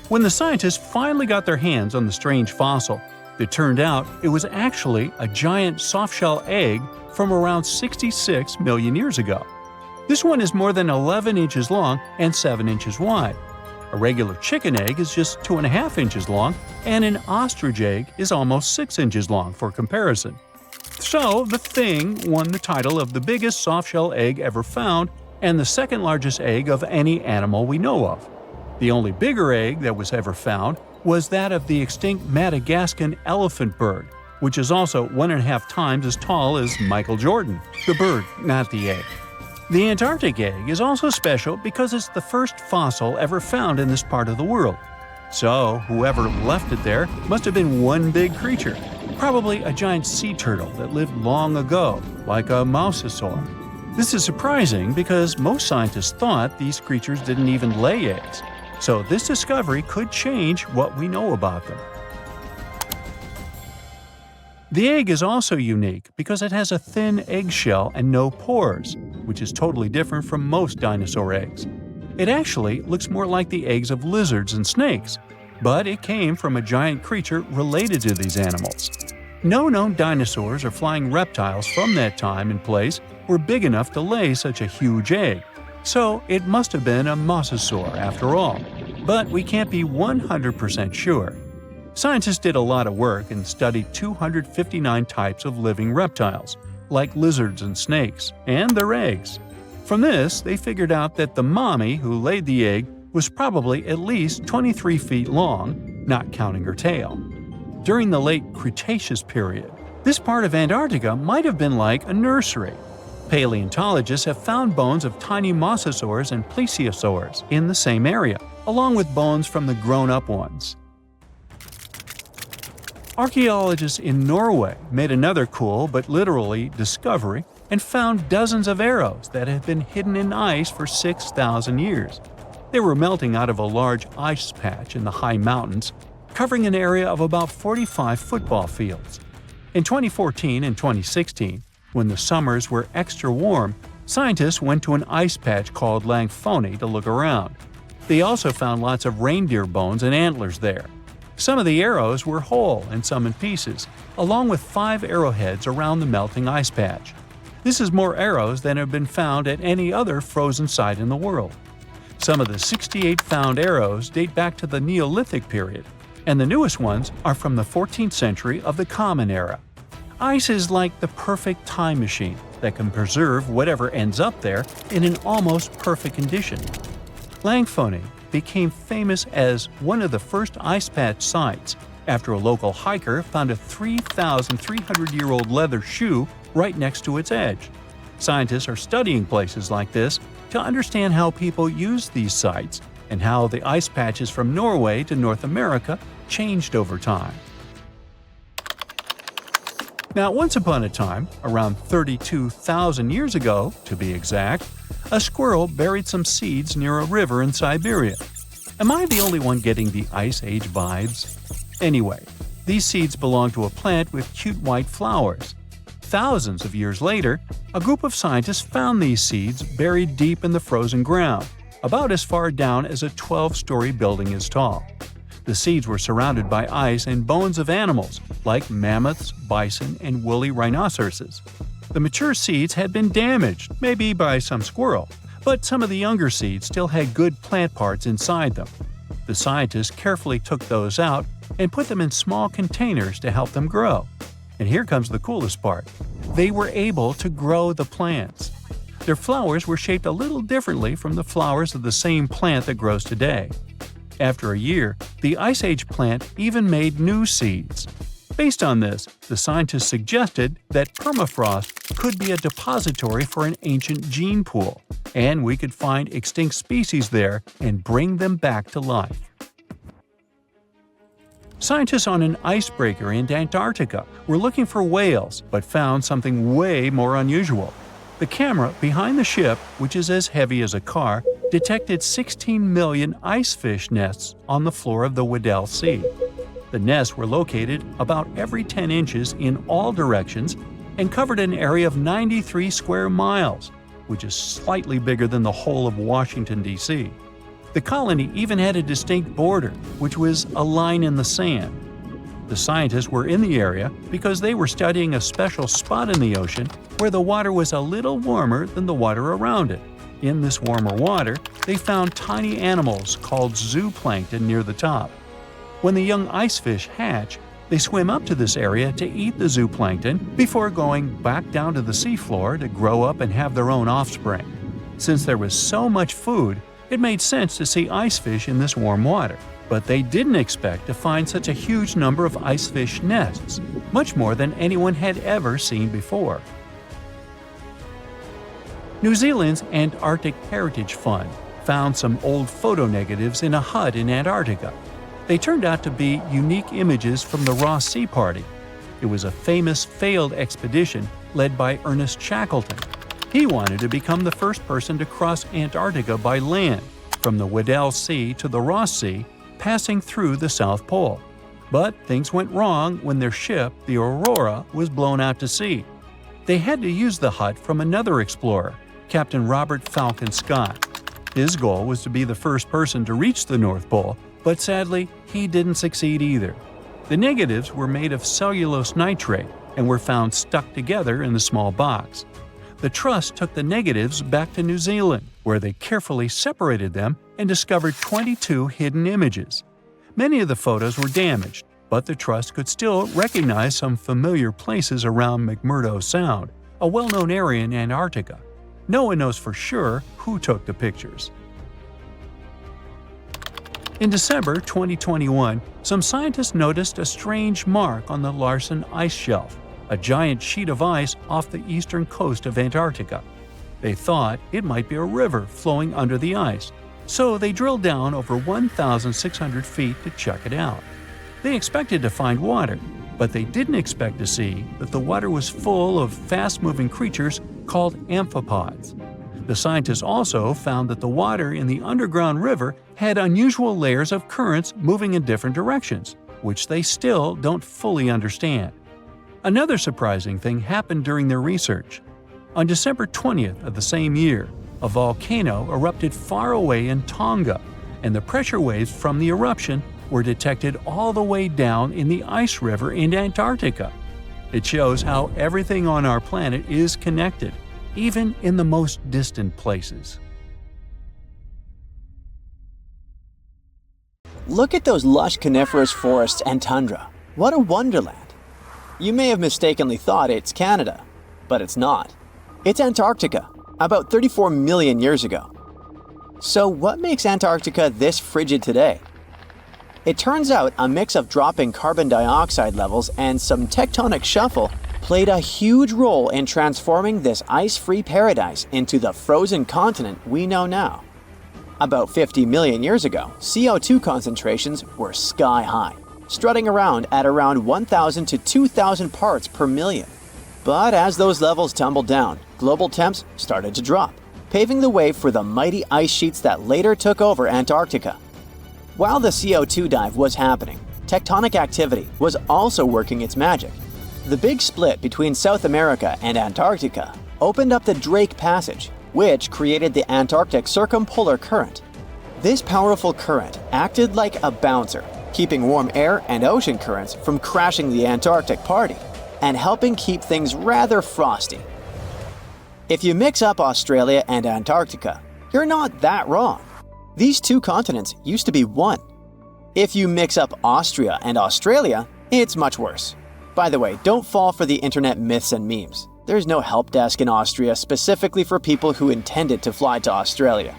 When the scientists finally got their hands on the strange fossil, it turned out it was actually a giant softshell egg from around 66 million years ago. This one is more than 11 inches long and 7 inches wide. A regular chicken egg is just 2.5 inches long, and an ostrich egg is almost 6 inches long for comparison. So, the Thing won the title of the biggest softshell egg ever found and the second largest egg of any animal we know of. The only bigger egg that was ever found was that of the extinct Madagascan elephant bird, which is also 1.5 times as tall as Michael Jordan. The bird, not the egg. The Antarctic egg is also special because it's the first fossil ever found in this part of the world. So, whoever left it there must have been one big creature, probably a giant sea turtle that lived long ago, like a mosasaur. This is surprising because most scientists thought these creatures didn't even lay eggs, so this discovery could change what we know about them. The egg is also unique because it has a thin eggshell and no pores, which is totally different from most dinosaur eggs. It actually looks more like the eggs of lizards and snakes, but it came from a giant creature related to these animals. No known dinosaurs or flying reptiles from that time and place were big enough to lay such a huge egg, so it must have been a mosasaur after all. But we can't be 100% sure. Scientists did a lot of work and studied 259 types of living reptiles, like lizards and snakes, and their eggs. From this, they figured out that the mommy who laid the egg was probably at least 23 feet long, not counting her tail. During the late Cretaceous period, this part of Antarctica might have been like a nursery. Paleontologists have found bones of tiny mosasaurs and plesiosaurs in the same area, along with bones from the grown-up ones. Archaeologists in Norway made another cool but literally discovery and found dozens of arrows that had been hidden in ice for 6,000 years. They were melting out of a large ice patch in the high mountains, covering an area of about 45 football fields. In 2014 and 2016, when the summers were extra warm, scientists went to an ice patch called Langfoni to look around. They also found lots of reindeer bones and antlers there. Some of the arrows were whole and some in pieces, along with 5 arrowheads around the melting ice patch. This is more arrows than have been found at any other frozen site in the world. Some of the 68 found arrows date back to the Neolithic period, and the newest ones are from the 14th century of the Common Era. Ice is like the perfect time machine that can preserve whatever ends up there in an almost perfect condition. Langfoni became famous as one of the first ice patch sites after a local hiker found a 3,300-year-old leather shoe right next to its edge. Scientists are studying places like this to understand how people use these sites and how the ice patches from Norway to North America changed over time. Now, once upon a time, around 32,000 years ago, to be exact, a squirrel buried some seeds near a river in Siberia. Am I the only one getting the Ice Age vibes? Anyway, these seeds belong to a plant with cute white flowers. Thousands of years later, a group of scientists found these seeds buried deep in the frozen ground, about as far down as a 12-story building is tall. The seeds were surrounded by ice and bones of animals, like mammoths, bison, and woolly rhinoceroses. The mature seeds had been damaged, maybe by some squirrel, but some of the younger seeds still had good plant parts inside them. The scientists carefully took those out and put them in small containers to help them grow. And here comes the coolest part. They were able to grow the plants. Their flowers were shaped a little differently from the flowers of the same plant that grows today. After a year, the Ice Age plant even made new seeds. Based on this, the scientists suggested that permafrost could be a depository for an ancient gene pool, and we could find extinct species there and bring them back to life. Scientists on an icebreaker in Antarctica were looking for whales, but found something way more unusual. The camera behind the ship, which is as heavy as a car, detected 16 million ice fish nests on the floor of the Weddell Sea. The nests were located about every 10 inches in all directions and covered an area of 93 square miles, which is slightly bigger than the whole of Washington, D.C. The colony even had a distinct border, which was a line in the sand. The scientists were in the area because they were studying a special spot in the ocean where the water was a little warmer than the water around it. In this warmer water, they found tiny animals called zooplankton near the top. When the young ice fish hatch, they swim up to this area to eat the zooplankton before going back down to the seafloor to grow up and have their own offspring. Since there was so much food, it made sense to see ice fish in this warm water. But they didn't expect to find such a huge number of ice fish nests, much more than anyone had ever seen before. New Zealand's Antarctic Heritage Fund found some old photo negatives in a hut in Antarctica. They turned out to be unique images from the Ross Sea Party. It was a famous failed expedition led by Ernest Shackleton. He wanted to become the first person to cross Antarctica by land, from the Weddell Sea to the Ross Sea, passing through the South Pole. But things went wrong when their ship, the Aurora, was blown out to sea. They had to use the hut from another explorer, Captain Robert Falcon Scott. His goal was to be the first person to reach the North Pole, but sadly, he didn't succeed either. The negatives were made of cellulose nitrate and were found stuck together in the small box. The Trust took the negatives back to New Zealand, where they carefully separated them and discovered 22 hidden images. Many of the photos were damaged, but the Trust could still recognize some familiar places around McMurdo Sound, a well-known area in Antarctica. No one knows for sure who took the pictures. In December 2021, some scientists noticed a strange mark on the Larsen Ice Shelf, a giant sheet of ice off the eastern coast of Antarctica. They thought it might be a river flowing under the ice, so they drilled down over 1,600 feet to check it out. They expected to find water, but they didn't expect to see that the water was full of fast-moving creatures called amphipods. The scientists also found that the water in the underground river had unusual layers of currents moving in different directions, which they still don't fully understand. Another surprising thing happened during their research. On December 20th of the same year, a volcano erupted far away in Tonga, and the pressure waves from the eruption were detected all the way down in the ice river in Antarctica. It shows how everything on our planet is connected, even in the most distant places. Look at those lush coniferous forests and tundra. What a wonderland! You may have mistakenly thought it's Canada, but it's not. It's Antarctica, about 34 million years ago. So what makes Antarctica this frigid today? It turns out a mix of dropping carbon dioxide levels and some tectonic shuffle played a huge role in transforming this ice-free paradise into the frozen continent we know now. About 50 million years ago, CO2 concentrations were sky high, strutting around at around 1,000 to 2,000 parts per million. But as those levels tumbled down, global temps started to drop, paving the way for the mighty ice sheets that later took over Antarctica. While the CO2 dive was happening, tectonic activity was also working its magic. The big split between South America and Antarctica opened up the Drake Passage, which created the Antarctic circumpolar current. This powerful current acted like a bouncer, keeping warm air and ocean currents from crashing the Antarctic party, and helping keep things rather frosty. If you mix up Australia and Antarctica, you're not that wrong. These two continents used to be one. If you mix up Austria and Australia, it's much worse. By the way, don't fall for the internet myths and memes. There's no help desk in Austria specifically for people who intended to fly to Australia.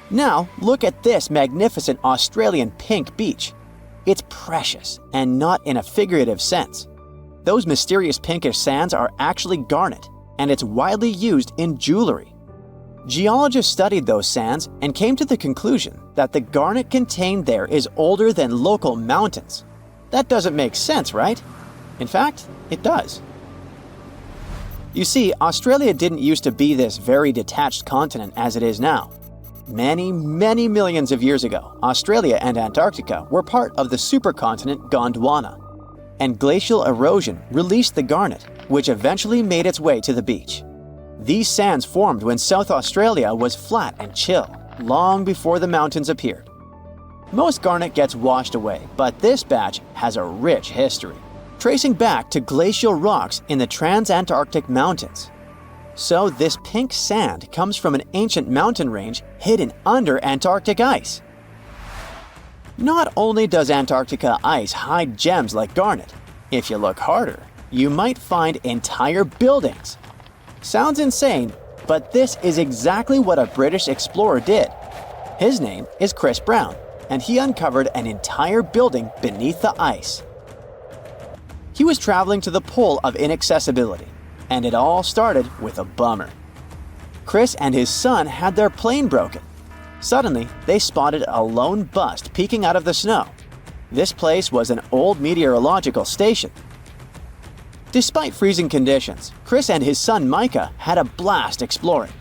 Now, look at this magnificent Australian pink beach. It's precious, and not in a figurative sense. Those mysterious pinkish sands are actually garnet, and it's widely used in jewelry. Geologists studied those sands and came to the conclusion that the garnet contained there is older than local mountains. That doesn't make sense, right? In fact, it does. You see, Australia didn't used to be this very detached continent as it is now. Many millions of years ago, Australia and Antarctica were part of the supercontinent Gondwana, and glacial erosion released the garnet, which eventually made its way to the beach. These sands formed when South Australia was flat and chill, long before the mountains appeared. Most garnet gets washed away, but this batch has a rich history, tracing back to glacial rocks in the Transantarctic Mountains. So this pink sand comes from an ancient mountain range hidden under Antarctic ice. Not only does Antarctica ice hide gems like garnet, if you look harder, you might find entire buildings. Sounds insane, but this is exactly what a British explorer did. His name is Chris Brown, and he uncovered an entire building beneath the ice. He was traveling to the pole of inaccessibility, and it all started with a bummer. Chris and his son had their plane broken. Suddenly, they spotted a lone bust peeking out of the snow. This place was an old meteorological station. Despite freezing conditions, Chris and his son Micah had a blast exploring.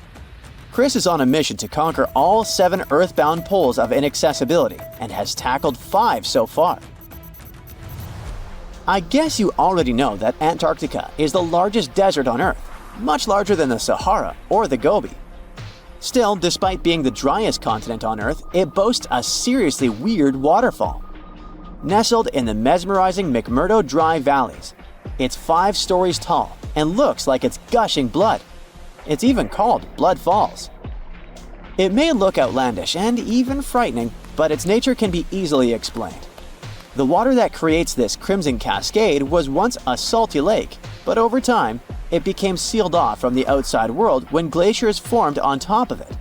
Chris is on a mission to conquer all 7 earthbound poles of inaccessibility and has tackled 5 so far. I guess you already know that Antarctica is the largest desert on Earth, much larger than the Sahara or the Gobi. Still, despite being the driest continent on Earth, it boasts a seriously weird waterfall. Nestled in the mesmerizing McMurdo Dry Valleys, it's 5 stories tall and looks like it's gushing blood. It's even called Blood Falls. It may look outlandish and even frightening, but its nature can be easily explained. The water that creates this crimson cascade was once a salty lake, but over time, it became sealed off from the outside world when glaciers formed on top of it.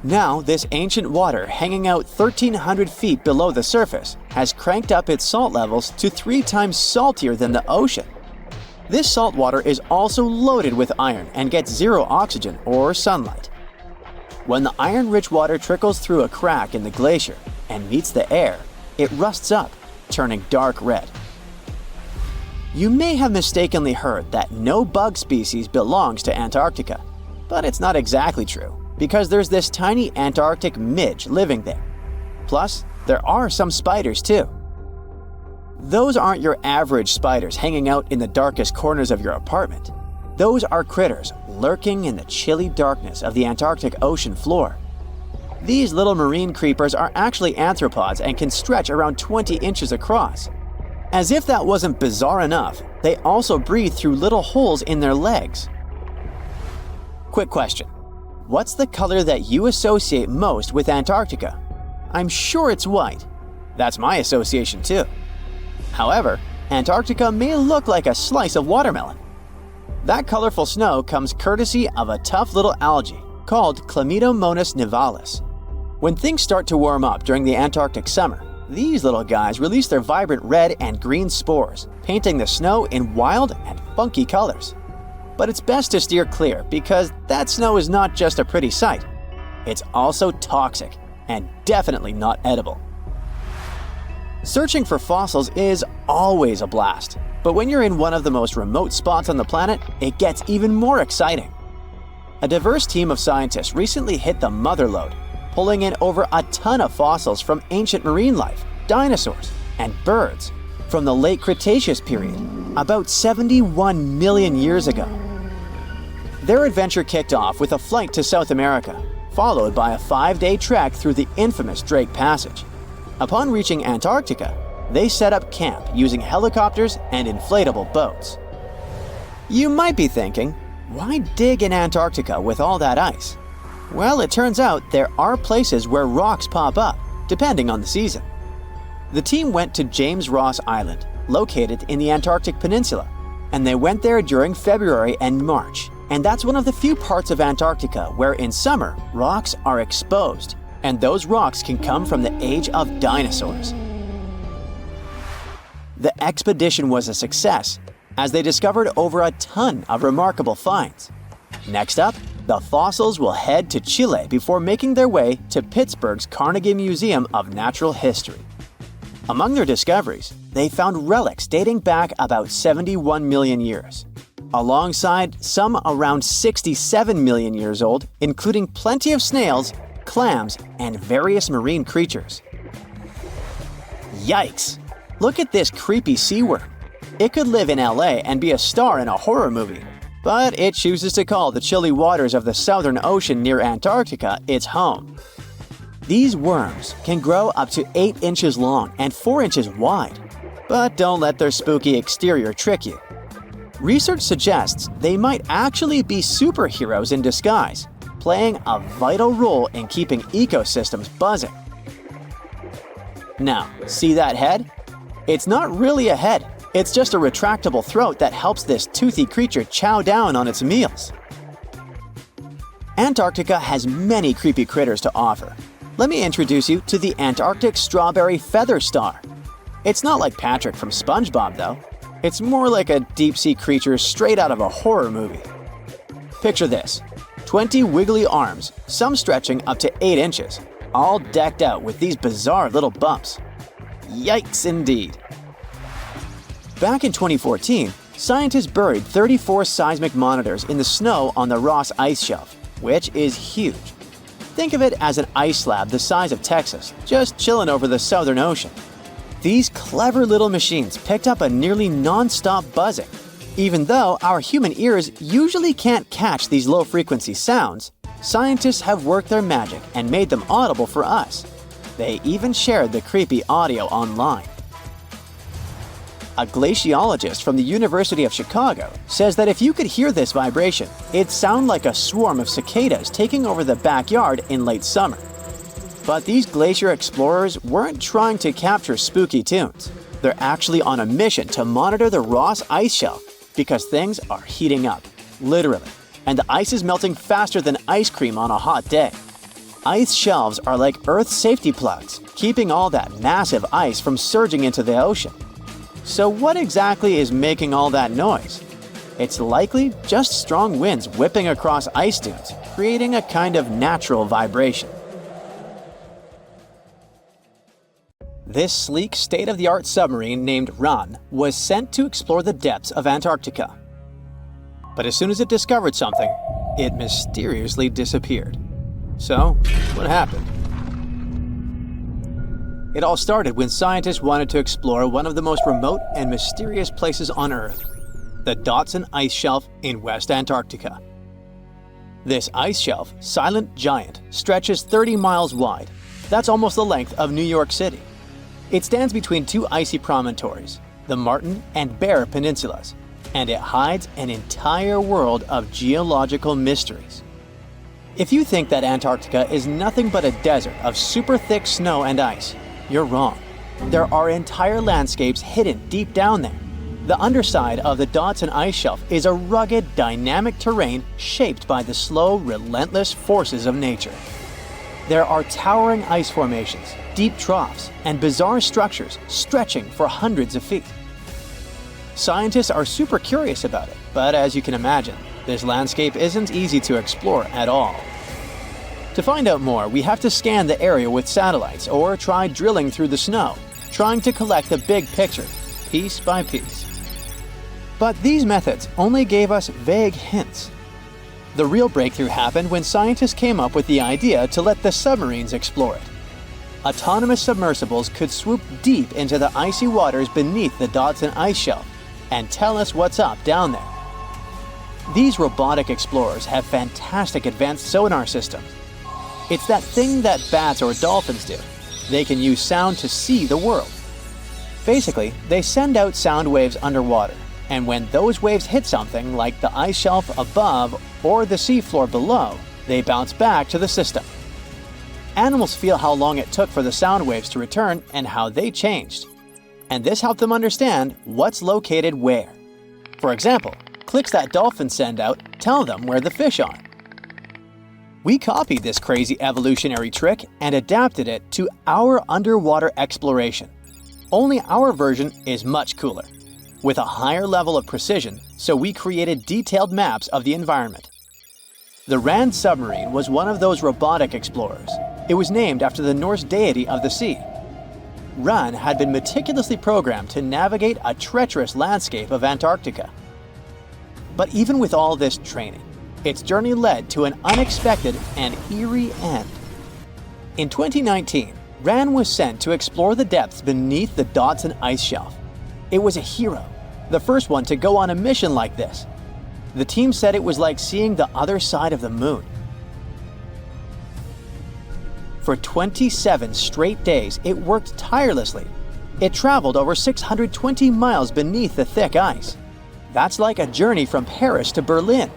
Now, this ancient water hanging out 1,300 feet below the surface has cranked up its salt levels to 3 times saltier than the ocean. This salt water is also loaded with iron and gets 0 oxygen or sunlight. When the iron-rich water trickles through a crack in the glacier and meets the air, it rusts up, turning dark red. You may have mistakenly heard that no bug species belongs to Antarctica, but it's not exactly true, because there's this tiny Antarctic midge living there. Plus, there are some spiders too. Those aren't your average spiders hanging out in the darkest corners of your apartment. Those are critters lurking in the chilly darkness of the Antarctic ocean floor. These little marine creepers are actually arthropods and can stretch around 20 inches across. As if that wasn't bizarre enough, they also breathe through little holes in their legs. Quick question. What's the color that you associate most with Antarctica? I'm sure it's white. That's my association too. However, Antarctica may look like a slice of watermelon. That colorful snow comes courtesy of a tough little algae called Chlamydomonas nivalis. When things start to warm up during the Antarctic summer, These little guys release their vibrant red and green spores, painting the snow in wild and funky colors. But it's best to steer clear because that snow is not just a pretty sight. It's also toxic and definitely not edible. Searching for fossils is always a blast, but when you're in one of the most remote spots on the planet, it gets even more exciting. A diverse team of scientists recently hit the mother lode, pulling in over a ton of fossils from ancient marine life, dinosaurs, and birds from the late Cretaceous period, about 71 million years ago. Their adventure kicked off with a flight to South America, followed by a 5-day trek through the infamous Drake Passage. Upon reaching Antarctica, they set up camp using helicopters and inflatable boats. You might be thinking, why dig in Antarctica with all that ice? Well, it turns out there are places where rocks pop up, depending on the season. The team went to James Ross Island, located in the Antarctic Peninsula, and they went there during February and March. And that's one of the few parts of Antarctica where in summer, rocks are exposed, and those rocks can come from the age of dinosaurs. The expedition was a success, as they discovered over a ton of remarkable finds. Next up, the fossils will head to Chile before making their way to Pittsburgh's Carnegie Museum of Natural History. Among their discoveries, they found relics dating back about 71 million years, alongside some around 67 million years old, including plenty of snails, clams, and various marine creatures. Yikes! Look at this creepy sea worm. It could live in LA and be a star in a horror movie, but it chooses to call the chilly waters of the Southern Ocean near Antarctica its home. These worms can grow up to 8 inches long and 4 inches wide, but don't let their spooky exterior trick you. Research suggests they might actually be superheroes in disguise, playing a vital role in keeping ecosystems buzzing. Now, see that head? It's not really a head, it's just a retractable throat that helps this toothy creature chow down on its meals. Antarctica has many creepy critters to offer. Let me introduce you to the Antarctic strawberry feather star. It's not like Patrick from SpongeBob though. It's more like a deep-sea creature straight out of a horror movie. Picture this, 20 wiggly arms, some stretching up to 8 inches, all decked out with these bizarre little bumps. Yikes indeed. Back in 2014, scientists buried 34 seismic monitors in the snow on the Ross Ice Shelf, which is huge. Think of it as an ice slab the size of Texas, just chilling over the Southern Ocean. These clever little machines picked up a nearly non-stop buzzing. Even though our human ears usually can't catch these low-frequency sounds, scientists have worked their magic and made them audible for us. They even shared the creepy audio online. A glaciologist from the University of Chicago says that if you could hear this vibration, it'd sound like a swarm of cicadas taking over the backyard in late summer. But these glacier explorers weren't trying to capture spooky tunes. They're actually on a mission to monitor the Ross Ice Shelf because things are heating up, literally, and the ice is melting faster than ice cream on a hot day. Ice shelves are like Earth's safety plugs, keeping all that massive ice from surging into the ocean. So what exactly is making all that noise? It's likely just strong winds whipping across ice dunes, creating a kind of natural vibration. This sleek, state-of-the-art submarine named Ran was sent to explore the depths of Antarctica. But as soon as it discovered something, it mysteriously disappeared. So, what happened? It all started when scientists wanted to explore one of the most remote and mysterious places on Earth, the Dotson Ice Shelf in West Antarctica. This ice shelf, silent giant, stretches 30 miles wide. That's almost the length of New York City. It stands between two icy promontories, the Martin and Bear Peninsulas, and it hides an entire world of geological mysteries. If you think that Antarctica is nothing but a desert of super thick snow and ice, you're wrong. There are entire landscapes hidden deep down there. The underside of the Dotson Ice Shelf is a rugged, dynamic terrain shaped by the slow, relentless forces of nature. There are towering ice formations, deep troughs, and bizarre structures stretching for hundreds of feet. Scientists are super curious about it, but as you can imagine, this landscape isn't easy to explore at all. To find out more, we have to scan the area with satellites or try drilling through the snow, trying to collect the big picture, piece by piece. But these methods only gave us vague hints. The real breakthrough happened when scientists came up with the idea to let the submarines explore it. Autonomous submersibles could swoop deep into the icy waters beneath the Dodson ice shelf and tell us what's up down there. These robotic explorers have fantastic advanced sonar systems. It's that thing that bats or dolphins do. They can use sound to see the world. Basically, they send out sound waves underwater, and when those waves hit something like the ice shelf above or the seafloor below, they bounce back to the system. Animals feel how long it took for the sound waves to return and how they changed. And this helped them understand what's located where. For example, clicks that dolphins send out tell them where the fish are. We copied this crazy evolutionary trick and adapted it to our underwater exploration. Only our version is much cooler, with a higher level of precision, so we created detailed maps of the environment. The Rand submarine was one of those robotic explorers. It was named after the Norse deity of the sea. Ran had been meticulously programmed to navigate a treacherous landscape of Antarctica. But even with all this training, its journey led to an unexpected and eerie end. In 2019, Ran was sent to explore the depths beneath the Dodson ice shelf. It was a hero, the first one to go on a mission like this. The team said it was like seeing the other side of the moon. For 27 straight days, it worked tirelessly. It traveled over 620 miles beneath the thick ice. That's like a journey from Paris to Berlin.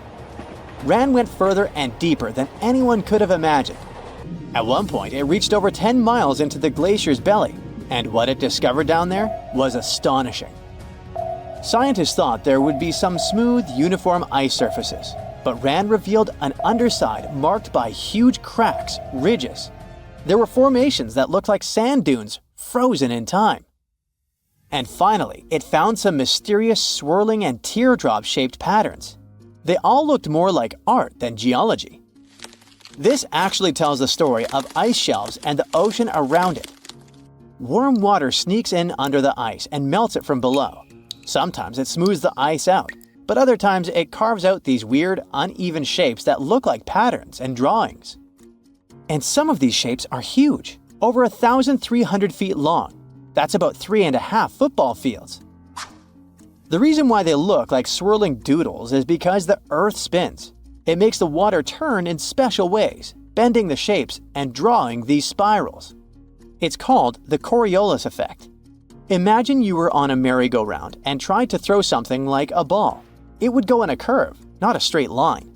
Ran went further and deeper than anyone could have imagined. At one point, it reached over 10 miles into the glacier's belly, and what it discovered down there was astonishing. Scientists thought there would be some smooth, uniform ice surfaces, but Ran revealed an underside marked by huge cracks, ridges. There were formations that looked like sand dunes, frozen in time. And finally, it found some mysterious swirling and teardrop-shaped patterns. They all looked more like art than geology. This actually tells the story of ice shelves and the ocean around it. Warm water sneaks in under the ice and melts it from below. Sometimes it smooths the ice out, but other times it carves out these weird, uneven shapes that look like patterns and drawings. And some of these shapes are huge, over 1,300 feet long. That's about 3.5 football fields. The reason why they look like swirling doodles is because the Earth spins. It makes the water turn in special ways, bending the shapes and drawing these spirals. It's called the Coriolis effect. Imagine you were on a merry-go-round and tried to throw something like a ball. It would go in a curve, not a straight line.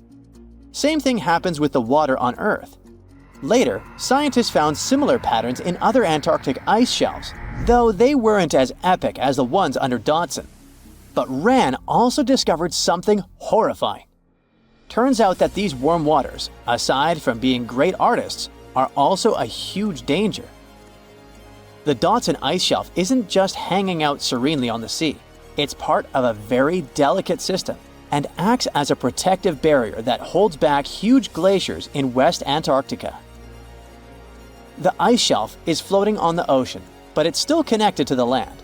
Same thing happens with the water on Earth. Later, scientists found similar patterns in other Antarctic ice shelves, though they weren't as epic as the ones under Dodson. But Ran also discovered something horrifying. Turns out that these warm waters, aside from being great artists, are also a huge danger. The Dodson ice shelf isn't just hanging out serenely on the sea. It's part of a very delicate system and acts as a protective barrier that holds back huge glaciers in West Antarctica. The ice shelf is floating on the ocean, but it's still connected to the land.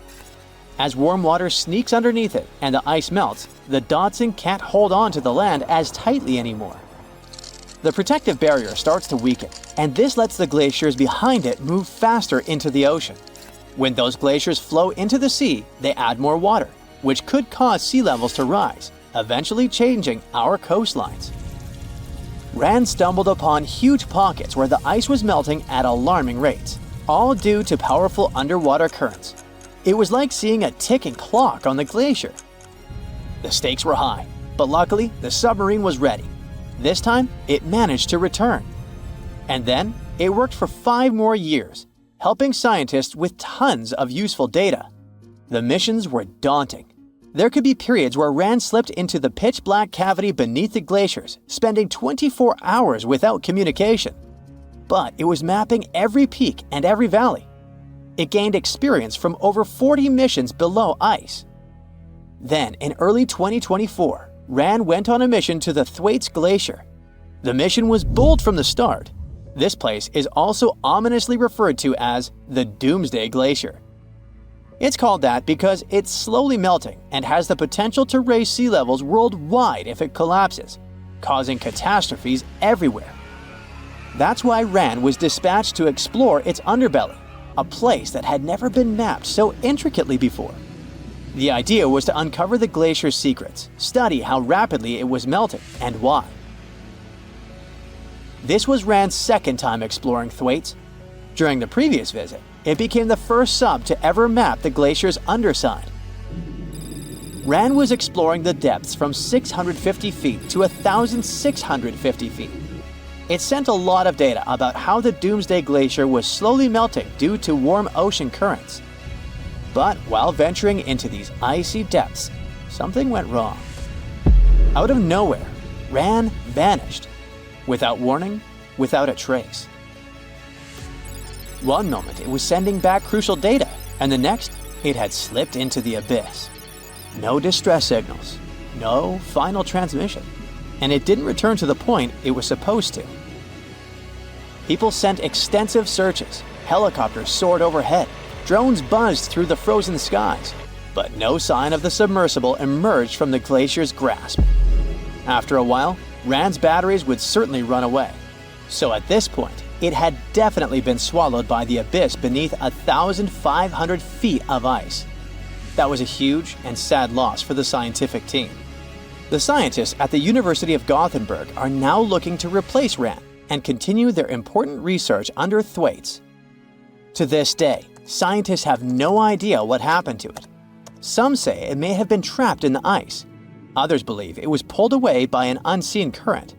As warm water sneaks underneath it and the ice melts, the Dodson can't hold on to the land as tightly anymore. The protective barrier starts to weaken, and this lets the glaciers behind it move faster into the ocean. When those glaciers flow into the sea, they add more water, which could cause sea levels to rise, eventually changing our coastlines. Rand stumbled upon huge pockets where the ice was melting at alarming rates, all due to powerful underwater currents. It was like seeing a ticking clock on the glacier. The stakes were high, but luckily the submarine was ready. This time, it managed to return. And then, it worked for 5 more years, helping scientists with tons of useful data. The missions were daunting. There could be periods where Rand slipped into the pitch-black cavity beneath the glaciers, spending 24 hours without communication. but it was mapping every peak and every valley. It gained experience from over 40 missions below ice. Then, in early 2024, RAND went on a mission to the Thwaites Glacier. The mission was bold from the start. This place is also ominously referred to as the Doomsday Glacier. It's called that because it's slowly melting and has the potential to raise sea levels worldwide if it collapses, causing catastrophes everywhere. That's why RAND was dispatched to explore its underbelly, a place that had never been mapped so intricately before. The idea was to uncover the glacier's secrets, study how rapidly it was melting, and why. This was RAND's second time exploring Thwaites. During the previous visit, it became the first sub to ever map the glacier's underside. RAND was exploring the depths from 650 feet to 1,650 feet. It sent a lot of data about how the Doomsday Glacier was slowly melting due to warm ocean currents. But while venturing into these icy depths, something went wrong. Out of nowhere, RAND vanished. Without warning, without a trace. One moment it was sending back crucial data, and the next it had slipped into the abyss. No distress signals, no final transmission, and it didn't return to the point it was supposed to. People sent extensive searches, helicopters soared overhead, drones buzzed through the frozen skies, but no sign of the submersible emerged from the glacier's grasp. After a while, RAND's batteries would certainly run away. So at this point, it had definitely been swallowed by the abyss beneath 1,500 feet of ice. That was a huge and sad loss for the scientific team. The scientists at the University of Gothenburg are now looking to replace RAND and continue their important research under Thwaites. To this day, scientists have no idea what happened to it. Some say it may have been trapped in the ice. Others believe it was pulled away by an unseen current.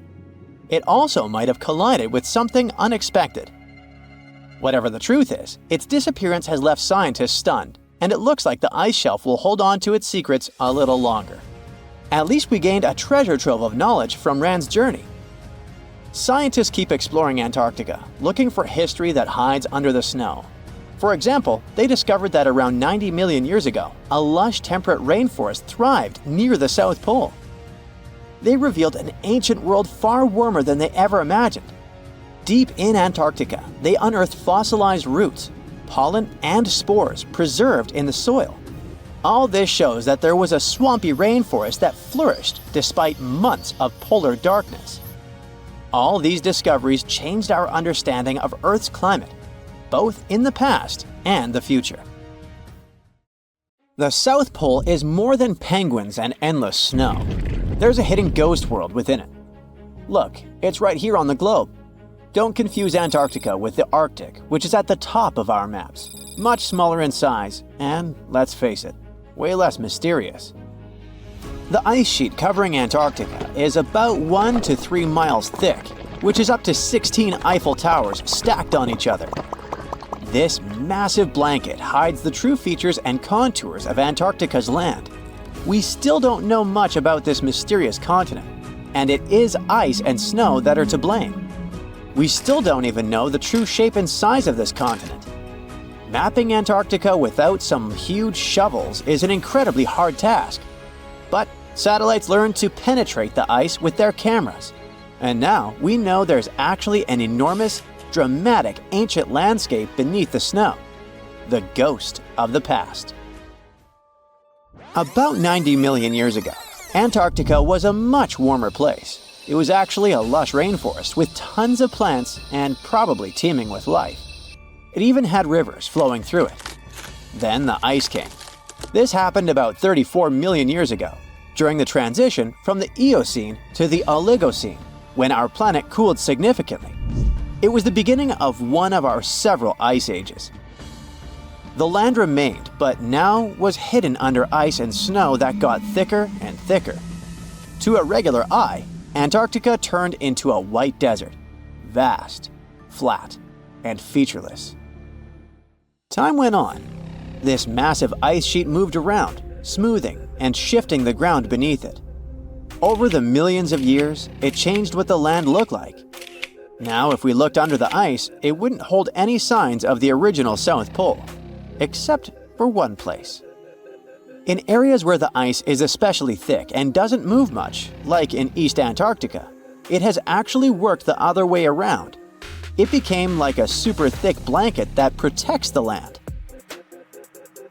It also might have collided with something unexpected. Whatever the truth is, its disappearance has left scientists stunned, and it looks like the ice shelf will hold on to its secrets a little longer. At least we gained a treasure trove of knowledge from RAND's journey. Scientists keep exploring Antarctica, looking for history that hides under the snow. For example, they discovered that around 90 million years ago, a lush temperate rainforest thrived near the South Pole. They revealed an ancient world far warmer than they ever imagined. Deep in Antarctica, they unearthed fossilized roots, pollen, and spores preserved in the soil. All this shows that there was a swampy rainforest that flourished despite months of polar darkness. All these discoveries changed our understanding of Earth's climate, both in the past and the future. The South Pole is more than penguins and endless snow. There's a hidden ghost world within it. Look, it's right here on the globe. Don't confuse Antarctica with the Arctic, which is at the top of our maps. Much smaller in size, and let's face it, way less mysterious. The ice sheet covering Antarctica is about 1 to 3 miles thick, which is up to 16 Eiffel Towers stacked on each other. This massive blanket hides the true features and contours of Antarctica's land. We still don't know much about this mysterious continent, and it is ice and snow that are to blame. We still don't even know the true shape and size of this continent. Mapping Antarctica without some huge shovels is an incredibly hard task. But satellites learned to penetrate the ice with their cameras. And now we know there's actually an enormous, dramatic ancient landscape beneath the snow. The ghost of the past. About 90 million years ago, Antarctica was a much warmer place. It was actually a lush rainforest with tons of plants and probably teeming with life. It even had rivers flowing through it. Then the ice came. This happened about 34 million years ago, during the transition from the Eocene to the Oligocene, when our planet cooled significantly. It was the beginning of one of our several ice ages. The land remained, but now was hidden under ice and snow that got thicker and thicker. To a regular eye, Antarctica turned into a white desert, vast, flat, and featureless. Time went on. This massive ice sheet moved around, smoothing and shifting the ground beneath it. Over the millions of years, it changed what the land looked like. Now, if we looked under the ice, it wouldn't hold any signs of the original South Pole, except for one place. In areas where the ice is especially thick and doesn't move much, like in East Antarctica, it has actually worked the other way around. It became like a super thick blanket that protects the land.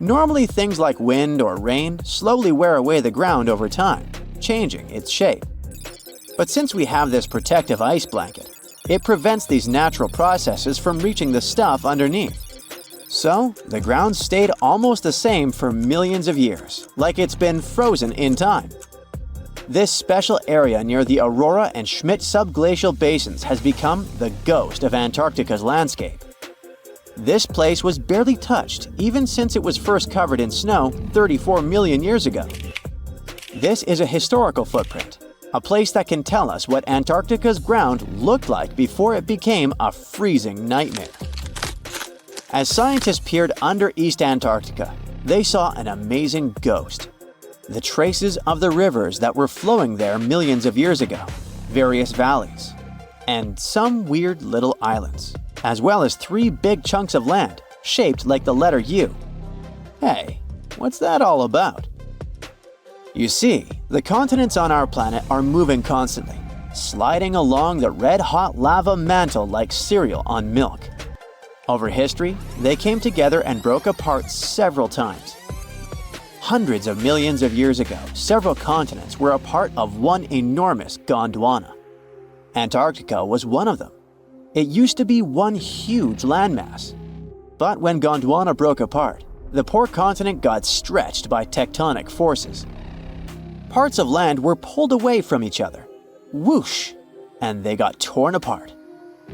Normally, things like wind or rain slowly wear away the ground over time, changing its shape. But since we have this protective ice blanket, it prevents these natural processes from reaching the stuff underneath. So, the ground stayed almost the same for millions of years, like it's been frozen in time. This special area near the Aurora and Schmidt subglacial basins has become the ghost of Antarctica's landscape. This place was barely touched even since it was first covered in snow 34 million years ago. This is a historical footprint, a place that can tell us what Antarctica's ground looked like before it became a freezing nightmare. As scientists peered under East Antarctica, they saw an amazing ghost. The traces of the rivers that were flowing there millions of years ago, various valleys, and some weird little islands, as well as 3 big chunks of land shaped like the letter U. Hey, what's that all about? You see, the continents on our planet are moving constantly, sliding along the red-hot lava mantle like cereal on milk. Over history, they came together and broke apart several times. Hundreds of millions of years ago, several continents were a part of one enormous Gondwana. Antarctica was one of them. It used to be one huge landmass. But when Gondwana broke apart, the poor continent got stretched by tectonic forces. Parts of land were pulled away from each other. Whoosh! And they got torn apart.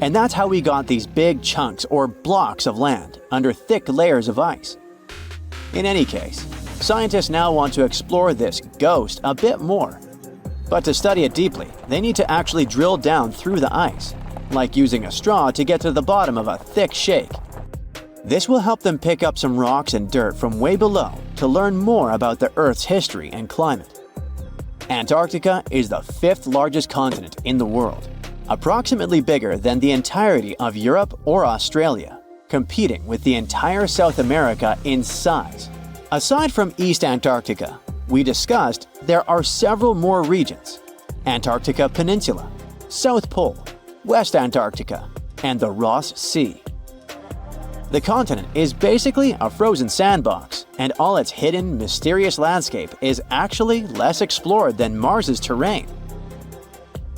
And that's how we got these big chunks or blocks of land under thick layers of ice. In any case, scientists now want to explore this ghost a bit more. But to study it deeply, they need to actually drill down through the ice, like using a straw to get to the bottom of a thick shake. This will help them pick up some rocks and dirt from way below to learn more about the Earth's history and climate. Antarctica is the 5th largest continent in the world, approximately bigger than the entirety of Europe or Australia, competing with the entire South America in size. Aside from East Antarctica, we discussed there are several more regions: Antarctica Peninsula, South Pole, West Antarctica, and the Ross Sea. The continent is basically a frozen sandbox, and all its hidden, mysterious landscape is actually less explored than Mars's terrain.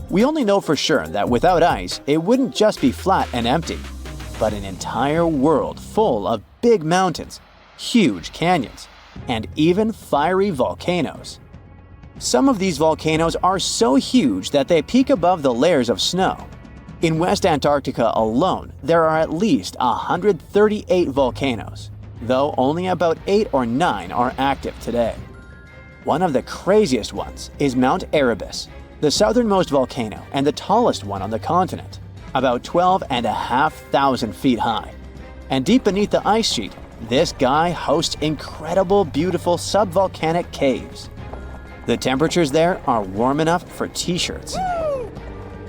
We only know for sure that without ice, it wouldn't just be flat and empty, but an entire world full of big mountains, huge canyons, and even fiery volcanoes. Some of these volcanoes are so huge that they peak above the layers of snow. In West Antarctica alone, there are at least 138 volcanoes, though only about 8 or 9 are active today. One of the craziest ones is Mount Erebus, the southernmost volcano and the tallest one on the continent, about 12,500 feet high. And deep beneath the ice sheet, this guy hosts incredible, beautiful subvolcanic caves. The temperatures there are warm enough for t-shirts.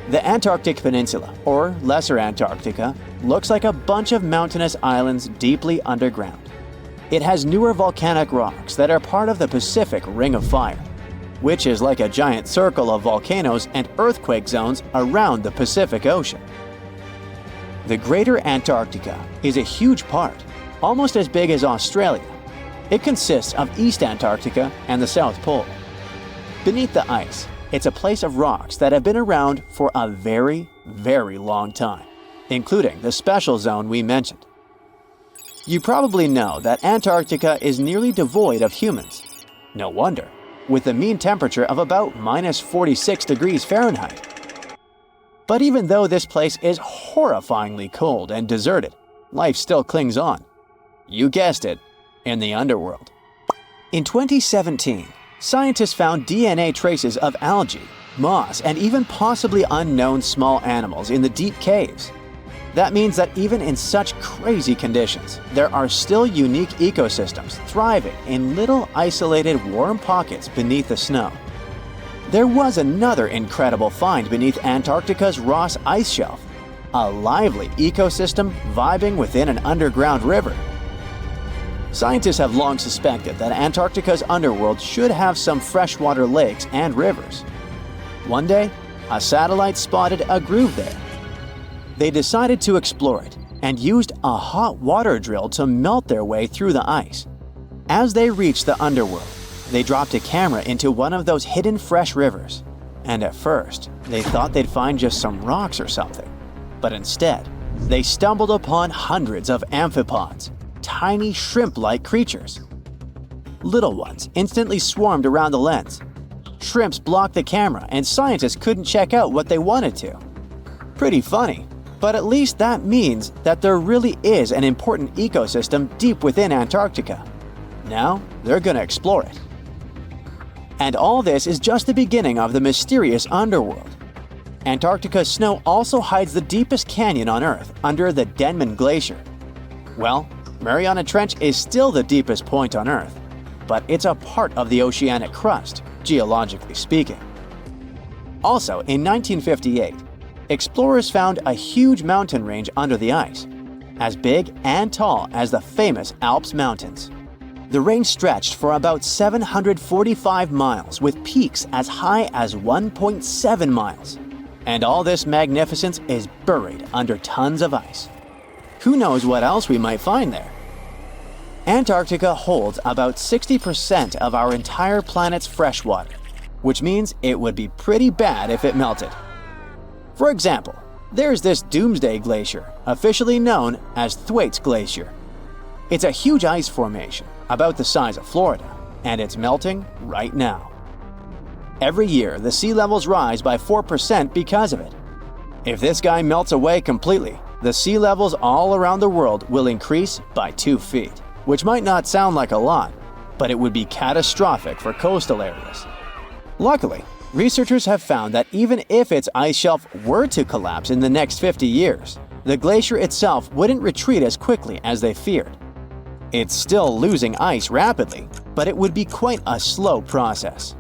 The Antarctic Peninsula, or Lesser Antarctica, looks like a bunch of mountainous islands deeply underground. It has newer volcanic rocks that are part of the Pacific Ring of Fire, which is like a giant circle of volcanoes and earthquake zones around the Pacific Ocean. The Greater Antarctica is a huge part, almost as big as Australia. It consists of East Antarctica and the South Pole. Beneath the ice, it's a place of rocks that have been around for a very, very long time, including the special zone we mentioned. You probably know that Antarctica is nearly devoid of humans. No wonder, with a mean temperature of about -46 degrees Fahrenheit. But even though this place is horrifyingly cold and deserted, life still clings on. You guessed it, in the underworld. In 2017, scientists found DNA traces of algae, moss, and even possibly unknown small animals in the deep caves. That means that even in such crazy conditions, there are still unique ecosystems thriving in little isolated warm pockets beneath the snow. There was another incredible find beneath Antarctica's Ross Ice Shelf. a lively ecosystem vibing within an underground river. Scientists have long suspected that Antarctica's underworld should have some freshwater lakes and rivers. One day, a satellite spotted a groove there. They decided to explore it and used a hot water drill to melt their way through the ice. As they reached the underworld, they dropped a camera into one of those hidden fresh rivers. And at first, they thought they'd find just some rocks or something. But instead, they stumbled upon hundreds of amphipods, tiny shrimp-like creatures. Little ones instantly swarmed around the lens. Shrimps blocked the camera and scientists couldn't check out what they wanted to. Pretty funny, but at least that means that there really is an important ecosystem deep within Antarctica. Now, they're gonna explore it. And all this is just the beginning of the mysterious underworld. Antarctica's snow also hides the deepest canyon on Earth under the Denman Glacier. Well, Mariana Trench is still the deepest point on Earth, but it's a part of the oceanic crust, geologically speaking. Also, in 1958, explorers found a huge mountain range under the ice, as big and tall as the famous Alps Mountains. The range stretched for about 745 miles with peaks as high as 1.7 miles. And all this magnificence is buried under tons of ice. Who knows what else we might find there? Antarctica holds about 60% of our entire planet's freshwater, which means it would be pretty bad if it melted. For example, there's this Doomsday Glacier, officially known as Thwaites Glacier. It's a huge ice formation, about the size of Florida, and it's melting right now. Every year, the sea levels rise by 4% because of it. If this guy melts away completely, the sea levels all around the world will increase by 2 feet, which might not sound like a lot, but it would be catastrophic for coastal areas. Luckily, researchers have found that even if its ice shelf were to collapse in the next 50 years, the glacier itself wouldn't retreat as quickly as they feared. It's still losing ice rapidly, but it would be quite a slow process.